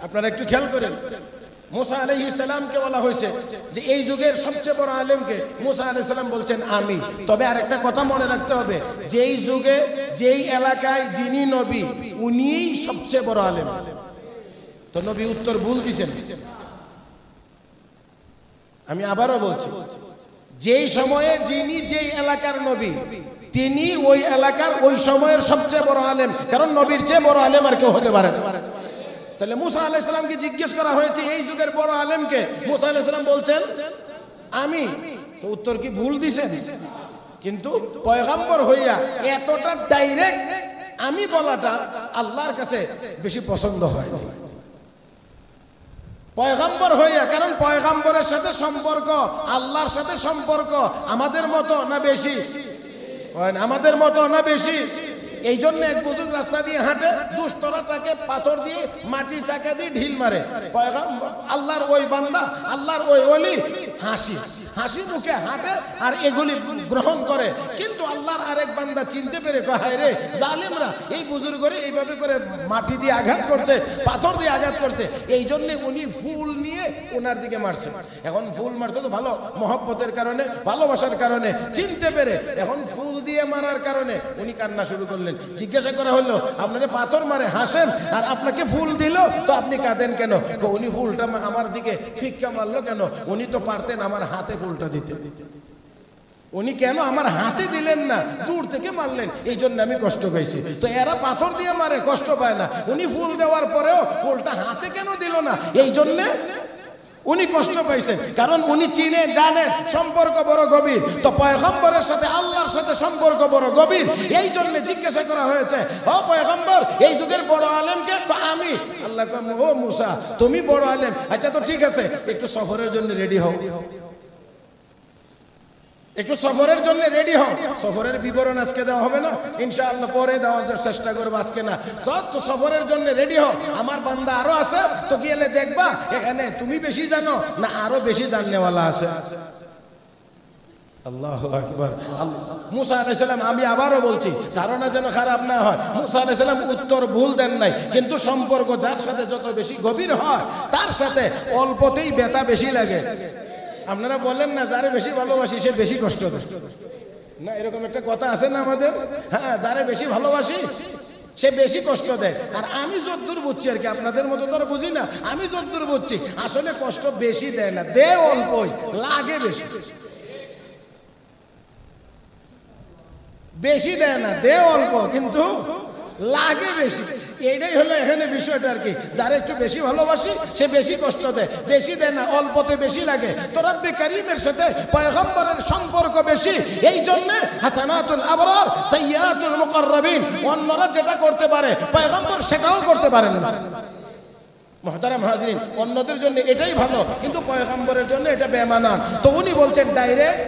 আপনারা একটু খেয়াল করেন, মূসা আলাইহিস সালামকে বলা হয়েছে যে এই যুগের সবচেয়ে বড় আলেমকে, মূসা আলাইহিস সালাম বলছেন আমি। তবে আরেকটা কথা মনে রাখতে হবে, যেই যুগে যেই এলাকায় যিনি নবী উনিই সবচেয়ে বড় আলেম। তো নবী উত্তর ভুল দিয়েছেন। আমি আবারও বলছি, যেই সময়ে যিনি যেই এলাকার নবী তিনি ওই এলাকার ওই সময়ের সবচেয়ে বড় আলেম, কারণ নবীর চেয়ে বড় আলেম আর কেউ হতে পারে না। তাহলে মূসা আলাইহিস সালামকে জিজ্ঞেস করা হয়েছে এই যুগের বড় আলেমকে, মূসা আলাইহিস সালাম বলছেন আমি। তো উত্তর কি ভুল দিছেন? কিন্তু পয়গম্বর হইয়া এতটা ডাইরেক্ট আমি বলাটা আল্লাহর কাছে বেশি পছন্দ হয় পয়গম্বর হইয়া, কারণ পয়গম্বরের সাথে সম্পর্ক, আল্লাহর সাথে সম্পর্ক আমাদের মতো না বেশি? আমাদের মতো না বেশি? এই জন্য এক বুজুর্গ রাস্তা দিয়ে হাঁটে, দুষ্টরা তাকে পাথর দিয়ে মাটির চাকা দিয়ে ঢিল মারে। আল্লাহর ওই বান্দা, আল্লাহর ওই ওলি হাসি মুখে হাঁটে আর এগুলি গ্রহণ করে। কিন্তু আল্লাহর আরেক বান্দা চিনতে পেরে কয় রে জালেমরা এই বুজুর্গরে এইভাবে করে মাটি দিয়ে আঘাত করছে, পাথর দিয়ে আঘাত করছে। এই জন্য উনি ফুল নিয়ে ওনার দিকে মারছে। এখন ফুল মারছে তো ভালো মহব্বতের কারণে, ভালোবাসার কারণে, চিনতে পেরে। এখন ফুল দিয়ে মারার কারণে উনি কান্না শুরু করলেন। জিজ্ঞাসা করা হলো আপনাকে পাথর মারে হাসেন আর আপনাকে ফুল দিল, তো আপনি কাঁদেন কেন? উনি ফুলটা আমার দিকে ফিক্কা মারলো কেন? উনি তো পারতেন আমার হাতে ফুলটা দিতে, উনি কেন আমার হাতে দিলেন না, দূর থেকে মারলেন, এই জন্য আমি কষ্ট পেয়েছি। তো এরা পাথর দিয়ে মারে, কষ্ট পায় না। উনি ফুল দেওয়ার পরেও ফুলটা হাতে কেন দিল না, এই জন্যে উনি কষ্ট পাইছেন। কারণ উনি চিনে জানেন সম্পর্ক বড় গভীর। তো পয়গম্বরের সাথে আল্লাহর সাথে সম্পর্ক বড় গভীর, এই জন্য জিজ্ঞাসা করা হয়েছে ও পয়গম্বর এই যুগের বড় আলেমকে? আমি। আল্লাহ ও মুসা তুমি বড় আলেম, আচ্ছা তো ঠিক আছে, একটু সফরের জন্য রেডি হও। একটু সফরের জন্য রেডি হও। সফরের বিবরণ আজকে দেওয়া হবে না, ইনশাআল্লাহ পরে দেওয়ার চেষ্টা করবো, আজকে না। তো সফরের জন্য রেডি হও। আমার বান্দা আরো আছে, তো গেলে দেখবা এখানে তুমি বেশি জানো না আরো বেশি জাননেওয়ালা আছে। আল্লাহু আকবার। মুসা আলাইহিস সালাম, আমি আবারও বলছি ধারণা যেন খারাপ না হয়, মুসা আলাইহিস সালাম উত্তর ভুল দেন নাই, কিন্তু সম্পর্ক যার সাথে যত বেশি গভীর হয় তার সাথে অল্পতেই ব্যথা বেশি লাগে। আপনারা বলেন না যারে বেশি ভালোবাসি সে বেশি কষ্ট দেয় না, এরকম একটা কথা আছে না আমাদের? হ্যাঁ, যারে বেশি ভালোবাসি সে বেশি কষ্ট দেয়। আর আমি যতদূর বুঝছি আর কি, আপনাদের মতো তো বুঝি না, আমি যতদূর বুঝছি আসলে কষ্ট বেশি দেয় না, দেয় অল্পই, লাগে বেশি। বেশি দেয় না, দেয় অল্প, কিন্তু লাগে বেশি। এইটাই হলো এখানে বিষয়টা আর কি। যারা একটু বেশি ভালোবাসি সে বেশি কষ্ট দেয়, বেশি দেয় না, অল্পতে বেশি লাগে। তো রব্বে কারীমের সাথে পয়গম্বরের সম্পর্ক বেশি, এই জন্য হাসানাতুল আবরার সাইয়্যাতুল মুকাররাবিন, অন্যরা যেটা করতে পারে পয়গম্বর সেটাও করতে পারেন না। মুহতারাম হাজরিন, অন্যদের জন্য এটাই ভালো, কিন্তু পয়গম্বরের জন্য এটা বেমানান। তো উনি বলছেন ডাইরেক্ট,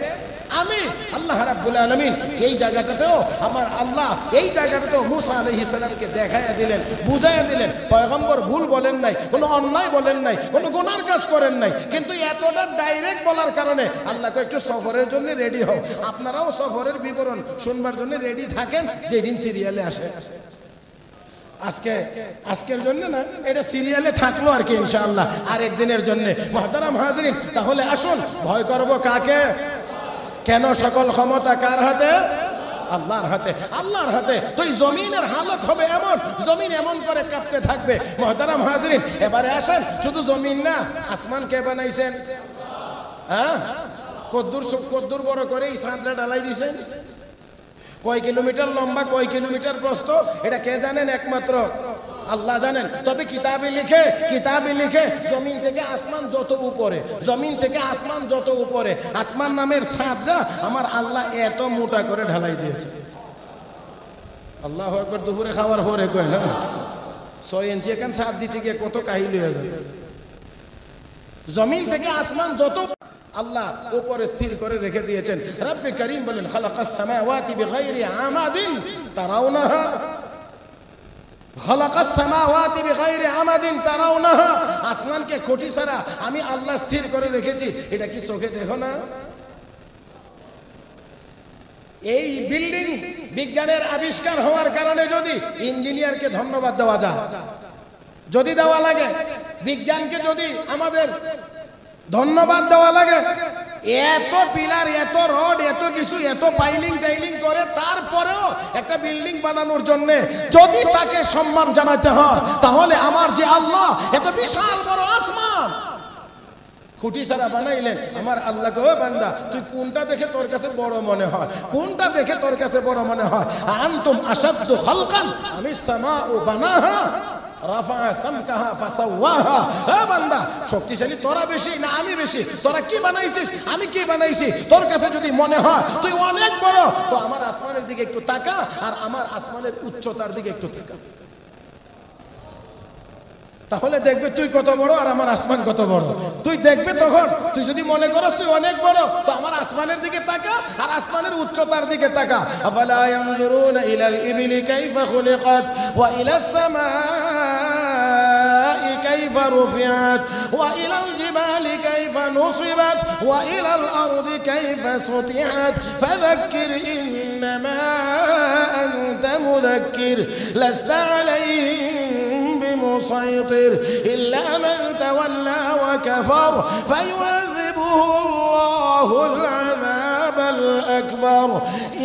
আমি আল্লাহ রাব্বুল আলামিন এই জায়গাটাতেও, আমার আল্লাহ এই জায়গাটাতেও মুসা আলাইহিস সালামকে দেখায়া দিলেন, বুঝাইয়া দিলেন। পয়গম্বর ভুল বলেন নাই, কোনো অন্যায় বলেন নাই, কোনো গুনার কাজ করেন নাই, কিন্তু এতটা ডাইরেক্ট বলার কারণে আল্লাহকে একটু সফরের জন্য রেডি হও। আপনারাও সফরের বিবরণ শুনবার জন্য রেডি থাকেন, যেদিন সিরিয়ালে আসে। আজকের জন্য না, এটা সিরিয়ালে থাকলো আর কি ইনশাআল্লাহ, আর একদিনের জন্য। মুহতারাম হাজরিন, তাহলে আসুন, ভয় করব কাকে? কেন? সকল ক্ষমতা কার হাতে? আল্লাহর হাতে। আল্লাহর হাতে। তো এই জমিনের হালত হবে এমন, জমিন এমন করে কাঁপতে থাকবে। মুহতারাম হাজরিন, এবারে আসেন, শুধু জমিন না, আসমান কে বানাইছেন? হ্যাঁ, কদ্দুর বড় করে এই চাঁদটা ঢালাই দিয়েছেন? কয় কিলোমিটার লম্বা, কয় কিলোমিটার প্রস্থ, এটা কে জানেন? একমাত্র আল্লাহ জানেন। তবে কিতাবে লিখে জমিন থেকে আসমান যত উপরে, জমিন থেকে আসমান যত উপরে, আসমান নামের ছাদটা আমার আল্লাহ এত মোটা করে ঢালাই দিয়েছে। আল্লাহু আকবার। দুপুরে খাওয়ার পরে কয় না 6 ইঞ্চি এখান ছাদ দিতে গিয়ে কত কাহিল হয়ে যায়। জমিন থেকে আসমান যত আল্লাহ উপরে স্থির করে রেখে দিয়েছেন। রব্বে করিম বলেন, খালাকাস সামাওয়াতি বিগাইরি আমাদিন তারাউনাহা, খালাকাস সামাওয়াতি বিগাইরি আমাদিন তারাউনাহা, আসমানকে খুঁটি ছাড়া আমি আল্লাহ স্থির করে রেখেছি, এটা কি চোখে দেখো না? এই বিল্ডিং বিজ্ঞানের আবিষ্কার হওয়ার কারণে যদি ইঞ্জিনিয়ারকে ধন্যবাদ দেওয়া যায়, যদি দেওয়া লাগে, বিজ্ঞানকে যদি আমাদের ধন্যবাদ দেওয়া লাগে, এত পিলার, এত রড, এত কিছু, এত পাইলিং টাইলিং করে তারপরেও একটা বিল্ডিং বানানোর জন্য যদি তাকে সম্মান জানাতে হয়, তাহলে আমার যে আল্লাহ এত বিশাল বড় আসমান খুঁটি ছাড়া বানাইলেন, আমার আল্লাহকে, ও বান্দা তুই কোনটা দেখে তোর কাছে বড় মনে হয়? কোনটা দেখে তোর কাছে বড় মনে হয়? আনতুম আশাদ্দু খালকান আমিস সামাউ বানাহা রাফা সামকাহা ফাসাওয়াহা। হে বান্দা, শক্তিশালী তোরা বেশি না আমি বেশি? তোরা কি বানাইছিস, আমি কি বানাইছি? তোর কাছে যদি মনে হয় তুই অনেক বড়, তো আমার আসমানের দিকে একটু তাকা, আর আমার আসমানের উচ্চতার দিকে একটু তাকা, তাহলে দেখবে তুই কত বড় আর আমার আসমান কত বড়। তুই দেখবে তখন, তুই যদি মনে করস তুই অনেক বড়, তো আমার আসমানের দিকে তাকা আর আসমানের উচ্চতার দিকে তাকা। আফালা ইয়ানজুরুনা ইলাল ইবলি কাইফা খুলিকাত ওয়া ইলাস সামাই কাইফা রুফিআত ওয়া ইলাল জিবালি কাইফা নুসিবাত ওয়া ইলাল আরদি কাইফা সুতিহাত ফাযাক্কির ইন্নামা আনতা মুযাক্কির লাস্তা আলাইহিম مسيطر إلا من تولى وكفر فيعذبه الله العذاب الأكبر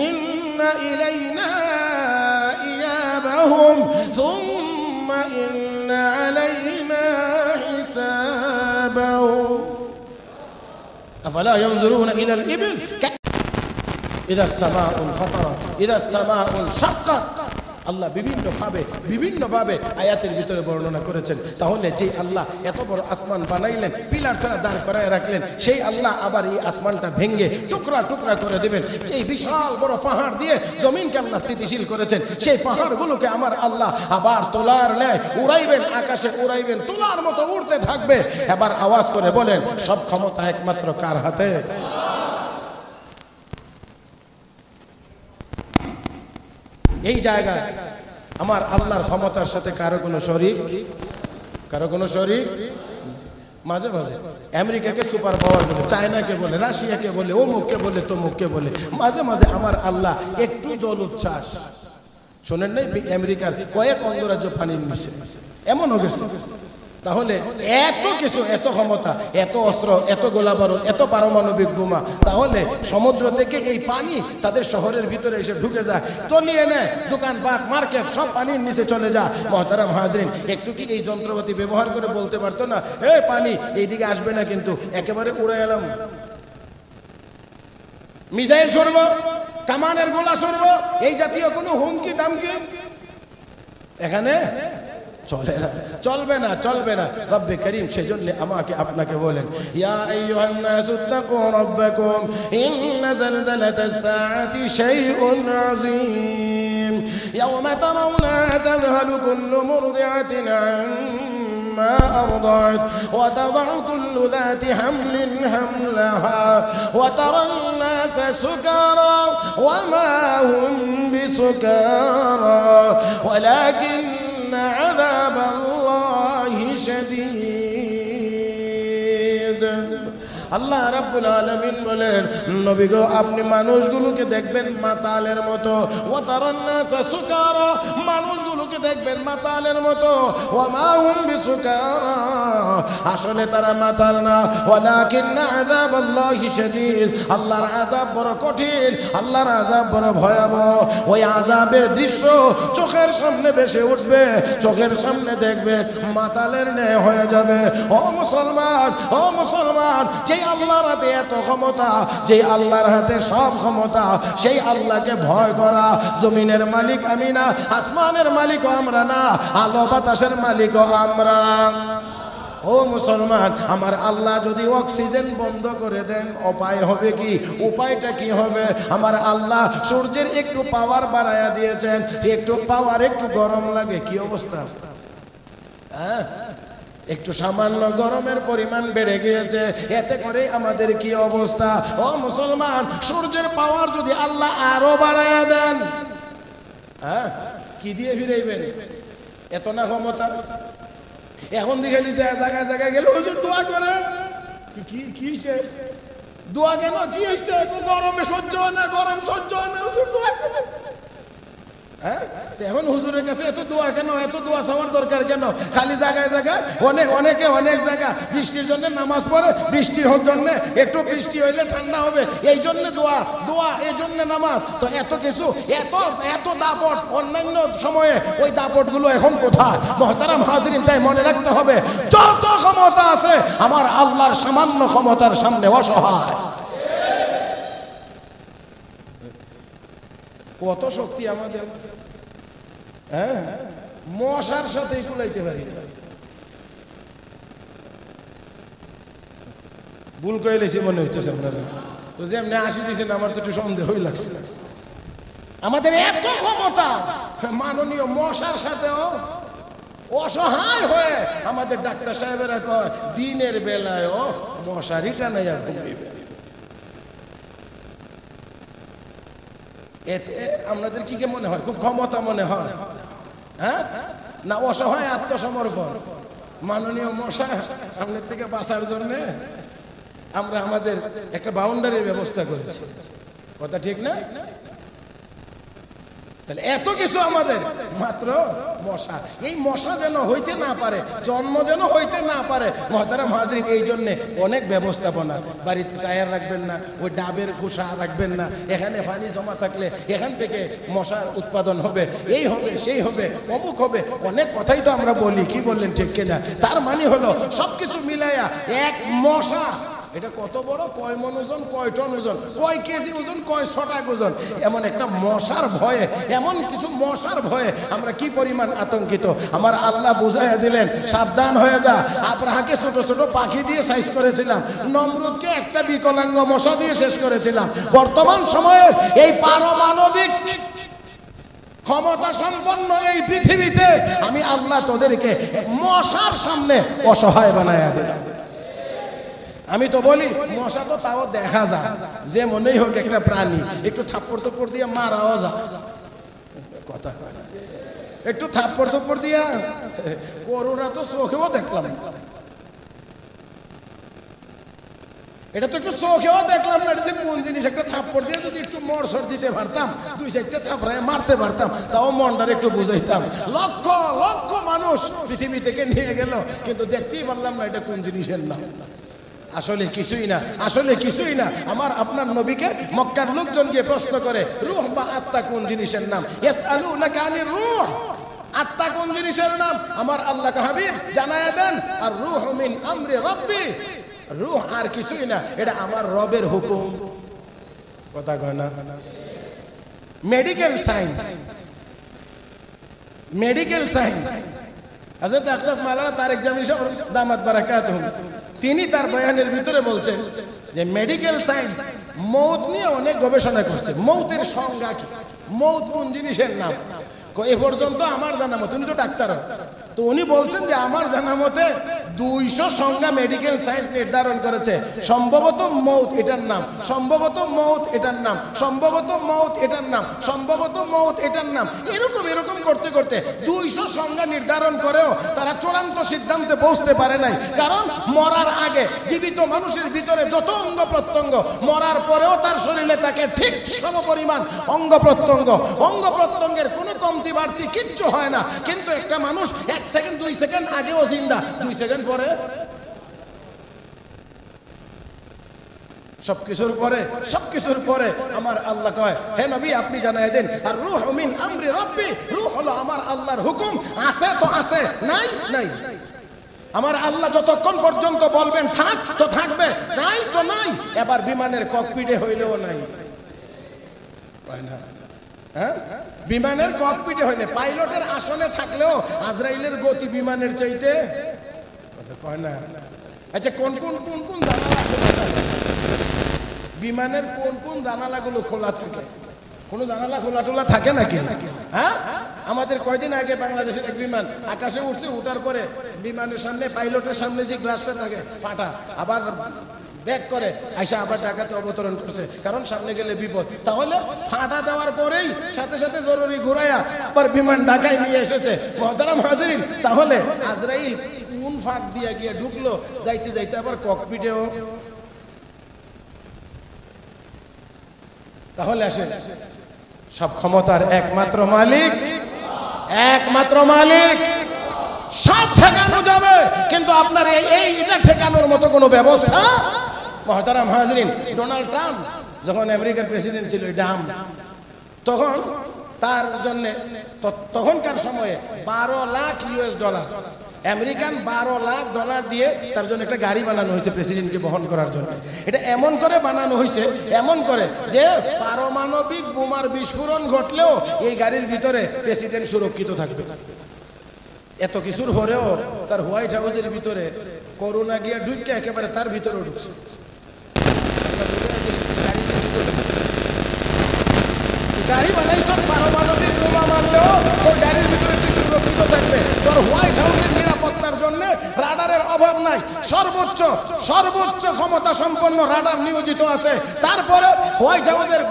إن إلينا إيابهم ثم إن علينا حسابهم أفلا ينظرون إلى الإبل إذا السماء انفطرت إذا السماء انشقت। আল্লাহ বিভিন্নভাবে আয়াতের ভিতরে বর্ণনা করেছেন। তাহলে যে আল্লাহ এত বড় আসমান বানাইলেন, পিলার ছাড়া দাঁড় করায় রাখলেন, সেই আল্লাহ আবার এই আসমানটা ভেঙে টুকরা টুকরা করে দেবেন। এই বিশাল বড় পাহাড় দিয়ে জমিনকে আল্লাহ স্থিতিশীল করেছেন, সেই পাহাড়গুলোকে আমার আল্লাহ আবার তোলার ন্যায় উড়াইবেন, আকাশে উড়াইবেন, তোলার মতো উড়তে থাকবে। এবার আওয়াজ করে বলেন, সব ক্ষমতা একমাত্র কার হাতে? এই জায়গায় আমার আল্লাহর ক্ষমতার সাথে কারো কোনো শরীক, কারো কোনো শরীক। মাঝে মাঝে আমেরিকাকে সুপার পাওয়ার বলে, চায়নাকে বলে, রাশিয়াকে বলে, অমুককে বলে, তমুককে বলে। মাঝে মাঝে আমার আল্লাহ একটু জল উচ্ছ্বাস, শোনেন নাই আমেরিকার কয়েক অঙ্গরাজ্য পানির নিচে, এমনও গেছে। তাহলে এত কিছু, এত ক্ষমতা, এত অস্ত্র, এত গোলাবারুদ, এত পারমাণবিক বোমা, তাহলে সমুদ্র থেকে এই পানি তাদের শহরের ভিতরে এসে ঢুকে যায়, তলিয়ে নেয় দোকানপাট, মার্কেট, সব পানির নিচে চলে যায়। মহতারাম হাজরিন, একটু কি এই যন্ত্রপাতি ব্যবহার করে বলতে পারতো না, এই পানি এইদিকে আসবে না, কিন্তু একেবারে উড়ে এলাম, মিসাইল ছড়ব, কামানের গোলা ছড়ব, এই জাতীয় কোনো হুমকি দামকি এখানে চলে না, চলবে না, চলবে না। রব্বে করিম সেজন্য আমাকে আপনাকে বলেন, ইয়া আইয়ুহান নাসু তাকু রাব্বাকুম ইন্না যালজালাতাস সাআতি শাইউন আযীম ইয়াওমা তারাউনা তাযহালু কুল্লু মুরদি'াতিন আম্মা আরদা'at ওয়া তাযউ কুল্লু যাতি হামলিন হামলাহা ওয়া তারান নাসা সুকারা ওয়া মা হুম বিসুকারা ওয়ালাকিন عذاب الله شديد। আল্লাহ রাব্বুল আলামিন বলেন, নবী গো আপনি মানুষগুলোকে দেখবেন মাতালের মতো, ওয়া তারান নাসা সুকারা, মানুষগুলোকে দেখবেন মাতালের মতো, ওয়া মা হুম বিসুকারা, আসলে তারা মাতাল না, ওয়ালাকিন্না আযাবাল্লাহি শাদীদ, আল্লাহর আযাব বড় কঠিন, আল্লাহর আযাব বড় ভয়াবহ। ওই আযাবের দৃশ্য চোখের সামনে ভেসে উঠবে, চোখের সামনে দেখবে, মাতালের ন্যায় হয়ে যাবে। ও মুসলমান, ও মুসলমান, যেই আল্লাহর হাতে এত ক্ষমতা, যে আল্লাহর হাতে সব ক্ষমতা, সেই আল্লাহকে ভয় করা। জমিনের মালিক আমি না, আসমানের মালিকও আমরা না, আলো বাতাসের মালিকও আমরা। ও মুসলমান, আমার আল্লাহ যদি অক্সিজেন বন্ধ করে দেন, উপায় হবে কি? উপায়টা কি হবে? আমার আল্লাহ সূর্যের একটু পাওয়ার বাড়ায়া দিয়েছেন, একটু পাওয়ার, একটু গরম লাগে, কি অবস্থা? হ্যাঁ, একটু সামান্য গরমের পরিমাণ বেড়ে গিয়েছে, এতে করে আমাদের কি অবস্থা? ও মুসলমান, সূর্যের পাওয়ার যদি আল্লাহ আরো বাড়ায়া দেন, হ্যাঁ, কি দিয়ে ফিরাইবেন? এত না ক্ষমতা। এখন দেখে নিছে জায়গায় জায়গায় গেলে হুজুর দোয়া করে, কি কি হইছে? দোয়া কেন? কি হইছে? গরমে সহ্য হয় না, গরম সহ্য হয় না, হুজুর দোয়া করে। হ্যাঁ, এখন হুজুরের কাছে এত দোয়া কেন? এত দোয়া চাওয়ার দরকার কেন? খালি জায়গায় জায়গায় অনেকে অনেক জায়গা বৃষ্টির জন্য নামাজ পড়ে, বৃষ্টির জন্য একটু বৃষ্টি হইলে ঠান্ডা হবে, এই জন্য দোয়া, দোয়া এই জন্য নামাজ। তো এত কিছু, এত এত দাপট, অন্যান্য সময়ে ওই দাপটগুলো এখন কোথায়? মুহতারাম হাজরিন, তাই মনে রাখতে হবে, যত ক্ষমতা আছে আমার আল্লাহর সামান্য ক্ষমতার সামনে অসহায়। কত শক্তি আমাদের, হ্যাঁ, মশার সাথে কুলাইতে পারি। ভুল করে লেছি মনে হইতেছে আপনারা, তো যেমনি আসি দিয়েছেন আমার তো একটু সন্দেহই লাগছে। আমাদের এত ক্ষমতা, মাননীয় মশার সাথেও অসহায় হয়ে আমাদের ডাক্তার সাহেবেরা কয় দিনের বেলায়ও মশারিটা নেই ঘুমাইবে। এতে আপনাদের কি মনে হয়? খুব ক্ষমতা মনে হয়, হ্যাঁ, না অসহায় আত্মসমর্পণ? মাননীয় মশা আপনার থেকে বাঁচার জন্য আমরা আমাদের একটা বাউন্ডারির ব্যবস্থা করেছি, কথা ঠিক না? তাহলে এত কিছু আমাদের, মাত্র মশা। এই মশা যেন হইতে না পারে, জন্ম যেন হইতে না পারে, মুহতারাম হাজরিন, এই জন্যে অনেক ব্যবস্থাপনা। বাড়িতে টায়ার রাখবেন না, ওই ডাবের খোসা রাখবেন না, এখানে পানি জমা থাকলে এখান থেকে মশার উৎপাদন হবে, এই হবে, সেই হবে, অমুক হবে, অনেক কথাই তো আমরা বলি, কি বললেন ঠিক কিনা? তার মানে হলো সবকিছু মিলাইয়া এক মশা, এটা কত বড়, কয় মন ওজন, কয় টন ওজন, কয় কেজি ওজন, কয় ছটাক ওজন, এমন একটা মশার ভয়ে, এমন কিছু মশার ভয়ে আমরা কি পরিমাণ আতঙ্কিত। আমার আল্লাহ বুঝাইয়া দিলেন, সাবধান হয়ে যা। আব্রাহাকে ছোট ছোট পাখি দিয়ে শেষ করেছিলাম, নমরুদকে একটা বিকলাঙ্গ মশা দিয়ে শেষ করেছিলাম। বর্তমান সময়ে এই পারমাণবিক ক্ষমতা সম্পন্ন এই পৃথিবীতে আমি আল্লাহ তোদেরকে মশার সামনে অসহায় বানাইয়া দিলাম। আমি তো বলি, মশা তো তাও দেখা যায়, যে মনেই হোক একটা প্রাণী, একটু থাপ্পড় থাপ্পড় দিয়ে মারাও যায়, কথা কয় না। একটু থাপ্পড় থাপ্পড় দিয়া করোনা তো চোখেও দেখলাম, এটা তো একটু চোখেও দেখলাম না। এটা যে কোন জিনিস, একটা থাপ্পড় দিয়ে যদি একটু মরসর দিতে পারতাম, 2-4টা থাপড়ায় মারতে পারতাম, তাও মনটার একটু বুঝাইতাম। লক্ষ লক্ষ মানুষ পৃথিবী থেকে নিয়ে গেল, কিন্তু দেখতেই পারলাম না এটা কোন জিনিসের নাম। আসলে কিছুই না, আসলে কিছুই না। আমার আপনার নবীকে মক্কার লোকজন গিয়ে প্রশ্ন করে, রূহ বা আত্মা কোন জিনিসের নাম? ইয়াসআলুনাকা আনির রূহ, আত্মা কোন জিনিসের নাম? আমার আল্লাহ হাবিব জানায়া দেন, আর রূহ মিন আমরি রাব্বি, রূহ আর কিছুই না, এটা আমার রবের হুকুম। কথা কয় না? Medical science, medical science. হযরত আকদাস মাওলানা তারেক জামিল সাহেব দামাত বারাকাতুহু, তিনি তার বয়ানের ভিতরে বলছেন যে মেডিকেল সায়েন্স মৌত নিয়ে অনেক গবেষণা করছে। মৌতের সংজ্ঞা কি, মৌত কোন জিনিসের নাম, এ পর্যন্ত আমার জানা মতে, উনি তো ডাক্তার, তো উনি বলছেন যে আমার জানা মতে 200 সংজ্ঞা মেডিকেল সায়েন্স নির্ধারণ করেছে। সম্ভবত মৌত এটার নাম, সম্ভবত মৌত এটার নাম, সম্ভবত মৌত এটার নাম, সম্ভবত মৌত এটার নাম, এরকম এরকম করতে করতে 200 সংজ্ঞা নির্ধারণ করেও তারা চূড়ান্ত সিদ্ধান্তে পৌঁছতে পারে নাই। কারণ মরার আগে জীবিত মানুষের ভিতরে যত অঙ্গ প্রত্যঙ্গ, মরার পরেও তার শরীরে তাকে ঠিক সমপরিমাণ অঙ্গ প্রত্যঙ্গ, অঙ্গ প্রত্যঙ্গের কোনো কমতি বাড়তি কিচ্ছু হয় না। কিন্তু একটা মানুষ 1 সেকেন্ড 2 সেকেন্ড আগেও জিন্দা, 2 সেকেন্ড পরে সবকিছুর পরে আমার আল্লাহ কয়, হে নবী আপনি জানায় দেন, আর রূহ মিন আমরি রাব্বি, রূহ হলো আমার আল্লাহর হুকুম। আছে তো আছে, নাই নাই। আমার আল্লাহ যতক্ষণ পর্যন্ত বলবেন থাক তো থাকবে, নাই তো নাই। এবার বিমানের ককপিটে হইলেও নাই, হয় না? হ্যাঁ, বিমানের ককপিটে হইলে, পাইলটের আসনে থাকলেও আজরাইলের গতি বিমানের চাইতে, কয় না? আচ্ছা, কোন কোন কোন কোন জানালা খোলা থাকে? বিমানের কোন কোন জানালাগুলো খোলা থাকে? কোনো জানালা খোলা টোলা থাকে নাকি? হ্যাঁ, আমাদের কয়দিন আগে বাংলাদেশের এক বিমান আকাশে উঠছে, উঠার পরে বিমানের সামনে, পাইলটের সামনে যে গ্লাসটা থাকে ফাটা, আবার ব্যাক করে আইসা আবার ঢাকাতে অবতরণ করছে, কারণ সামনে গেলে বিপদ। তাহলে ফাটা দেওয়ার পরেই সাথে সাথে জরুরি ঘুরাইয়া আবার বিমান ঢাকায় নিয়ে এসেছে। মুহতারাম হাজিরিন, তাহলে আজরাইল কোন ফাঁক দিয়ে গিয়ে ঢুকলো, যাইতে যাইতে আবার ককপিটেও। তাহলে আসেন, সব ক্ষমতার একমাত্র মালিক, একমাত্র মালিক, সব ঠেকানো যাবে, কিন্তু আপনার এইটা ঠেকানোর মতো কোনো ব্যবস্থা। মুহতারাম হাজরিন, ডোনাল্ড ট্রাম্প যখন আমেরিকার প্রেসিডেন্ট ছিল, ডাম, তখন তার জন্য তখনকার সময়ে 12 lakh US dollar, American 12 lakh dollar দিয়ে তার জন্য একটা গাড়ি বানানো হয়েছে প্রেসিডেন্টকে বহন করার জন্য। এটা এমন করে বানানো হয়েছে, এমন করে যে পারমাণবিক বোমার বিস্ফোরণ ঘটলেও এই গাড়ির ভিতরে প্রেসিডেন্ট সুরক্ষিত থাকবে। এত কিছুর পরেও তার হোয়াইট হাউসের ভিতরে করোনা গিয়া ঢুকে একেবারে তার ভিতরে ঢুকছে। গাড়ি বানাইছ, পারমাণবিক বোমা মারলেও তোর গাড়ির ভিতরে তুই সুরক্ষিত থাকবে। তোর হোয়াইট হাউসের নিরাপত্তার জন্য রাডারের অভাব নাই, সর্বোচ্চ সর্বোচ্চ ক্ষমতা সম্পন্ন রাডার নিয়োজিত আছে। তারপরে হোয়াইট হাউসের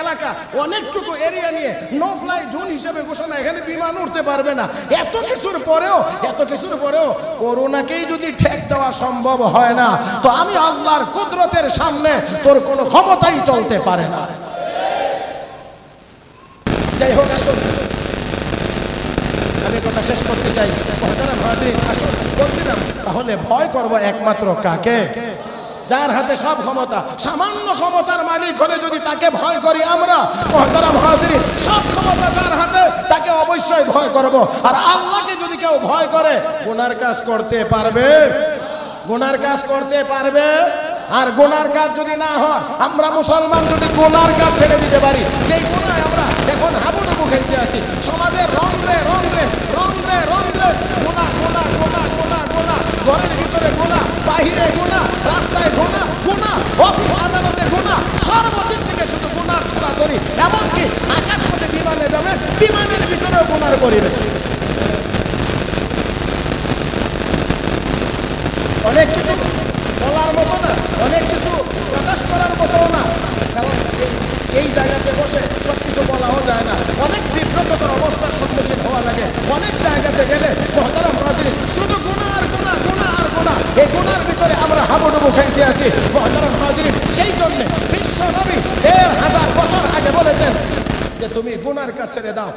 এলাকা অনেকটুকু এরিয়া নিয়ে নো ফ্লাই জোন হিসেবে ঘোষণা, এখানে বিমান উঠতে পারবে না। এত কিছুর পরেও করোনাকেই যদি ঠেক দেওয়া সম্ভব হয় না, তো আমি আল্লাহর কুদরতের সামনে তোর কোনো ক্ষমতাই চলতে পারে না। যাই হোক, আসুন আমি কথা শেষ করতে চাই। আসুন বলছিলাম, তাহলে ভয় করব একমাত্র কাকে? যার হাতে সব ক্ষমতা। সামান্য ক্ষমতার মালিক হলে যদি তাকে ভয় করি আমরা, মুহতারাম হাজিরিন, সব ক্ষমতা যার হাতে তাকে অবশ্যই ভয় করব। আর আল্লাহকে যদি কেউ ভয় করে, গুনার কাজ করতে পারবে, গুনার কাজ করতে পারবে। আর গুনার কাজ যদি না হয়, আমরা মুসলমান যদি গুনার কাজ ছেড়ে দিতে পারি, যেই গুনায় আমরা এখন হাবুডুবু খেলতে আসি, সমাজের রন্ধ্রে রন্ধ্রে রন্ধ্রে রন্ধ্রে গুনাহ গুনাহ গুনাহ গুনাহ গুনাহ, ঘরের ভিতরে গুনাহ, বাহিরে গুনাহ, রাস্তায় গুনাহ গুনাহ, অফিস আদালতে গুনাহ, সর্বদিক থেকে শুধু গুনার ছড়াছড়ি। এমনকি আকাশ পথে বিমানে যাবেন, বিমানের ভিতরেও গুনার পরিবেশ। অনেক কিছু বলার মতো না, অনেক কিছু প্রকাশ করার মতো না, কারণ এই জায়গাতে বসে সব কিছু বলাও যায় না, অনেক বিব্রতকর অবস্থার সম্মুখীন হওয়া লাগে। অনেক জায়গাতে গেলে মুহতারাম হাজিরিন শুধু গুনাহ আর গুনাহ, গুনাহ আর গুনাহ, এই গুনার ভিতরে আমরা হাবুডুবু খাইতে আসি মুহতারাম হাজিরিন। সেই জন্য বিশ্ব নবী ১,৫০০ বছর আগে বলেছেন যে তুমি গুনার কাজ ছেড়ে দাও।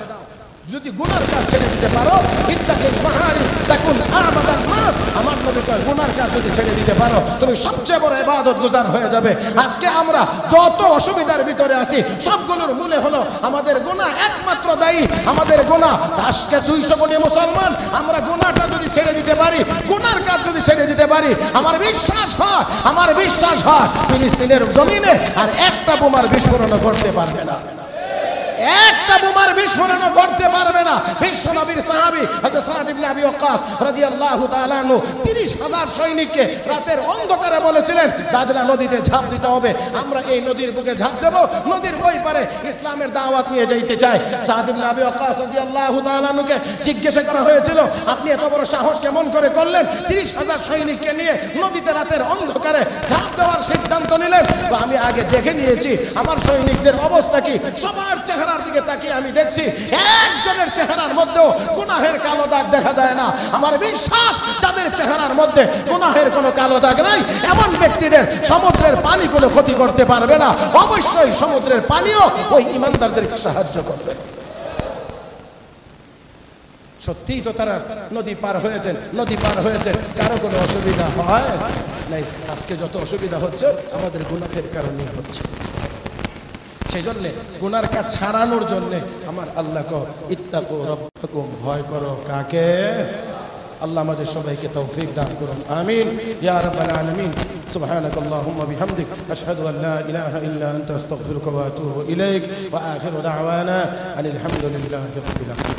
যদি গুনার কাজ ছেড়ে দিতে পারো, ইত্তাকিল মাহারি তাকুন আবাদান নাস, আমার নবী কয় গুনার কাজ যদি ছেড়ে দিতে পারো তুমি সবচেয়ে বড় ইবাদত গুজার হয়ে যাবে। আজকে আমরা যত অসুবিধার ভিতরে আছি সবগুলোর মূলে হলো আমাদের গুনাহ, একমাত্র দায়ী আমাদের গুনাহ। আজকে 200 কোটি মুসলমান আমরা গুনাহটা যদি ছেড়ে দিতে পারি, গুনার কাজ যদি ছেড়ে দিতে পারি, আমার বিশ্বাস হয় ফিলিস্তিনের জমিনে আর একটা বোমার বিস্ফোরণ করতে পারবে না, একটা বোমার বিস্ফোরণ করতে পারবে না। বিশ্ব নবীর সাহাবী হযরত সাদ ইবনে আবি ওয়াক্কাস রাদিয়াল্লাহু তাআলা আনহু ৩০,০০০ সৈনিককে রাতের অন্ধকারে বলেছিলেন দাজলা নদীতে ঝাঁপ দিতে হবে, আমরা এই নদীর বুকে ঝাঁপ দেব, নদীর ওই পারে ইসলামের দাওয়াত নিয়ে যাইতে চাই। সাদ ইবনে আবি ওয়াক্কাস রাদিয়াল্লাহু তাআলা আনহুকে জিজ্ঞাসা করা হয়েছিল আপনি এত বড় সাহস কেমন করে করলেন ৩০,০০০ সৈনিককে নিয়ে নদীতে রাতের অন্ধকারে ঝাঁপ দেওয়ার সিদ্ধান্ত নিলেন? তো আমি আগে দেখে নিয়েছি আমার সৈনিকদের অবস্থা কি, সবার চেহারা দিকে তাকিয়ে আমি দেখছি একজনের চেহারার মধ্যেও গুনাহের কালো দাগ দেখা যায় না। আমার বিশ্বাস যাদের চেহারার মধ্যে গুনাহের কোনো কালো দাগ নাই এমন ব্যক্তিদের সমুদ্রের পানি কোনো ক্ষতি করতে পারবে না, অবশ্যই সমুদ্রের পানিও ওই ইমানদারদেরকে সাহায্য করবে। সত্যিই তো তারা নদী পার হয়েছেন, কারো কোনো অসুবিধা হয় নাই। আজকে যত অসুবিধা হচ্ছে আমাদের গুনাহের কারণে হচ্ছে। সেই জন্য গুনার কাজ ছাড়ানোর জন্য আমার আল্লাহ কো ইত্তাকু রাব্বাকুম, ভয় করো কাকে? আল্লাহ আমাদের সবাইকে তৌফিক দান করুন, আমিন ইয়া রাব্বাল আলামিন। সুবহানাকাল্লাহুম্মা বিহামদিক আশহাদু আন লা ইলাহা ইল্লা আনতা আস্তাগফিরুকা ওয়া আতুবু ইলাইক ওয়া আখিরু দাওয়ানা আনিল হামদুলিল্লাহি রাব্বিল আলামিন।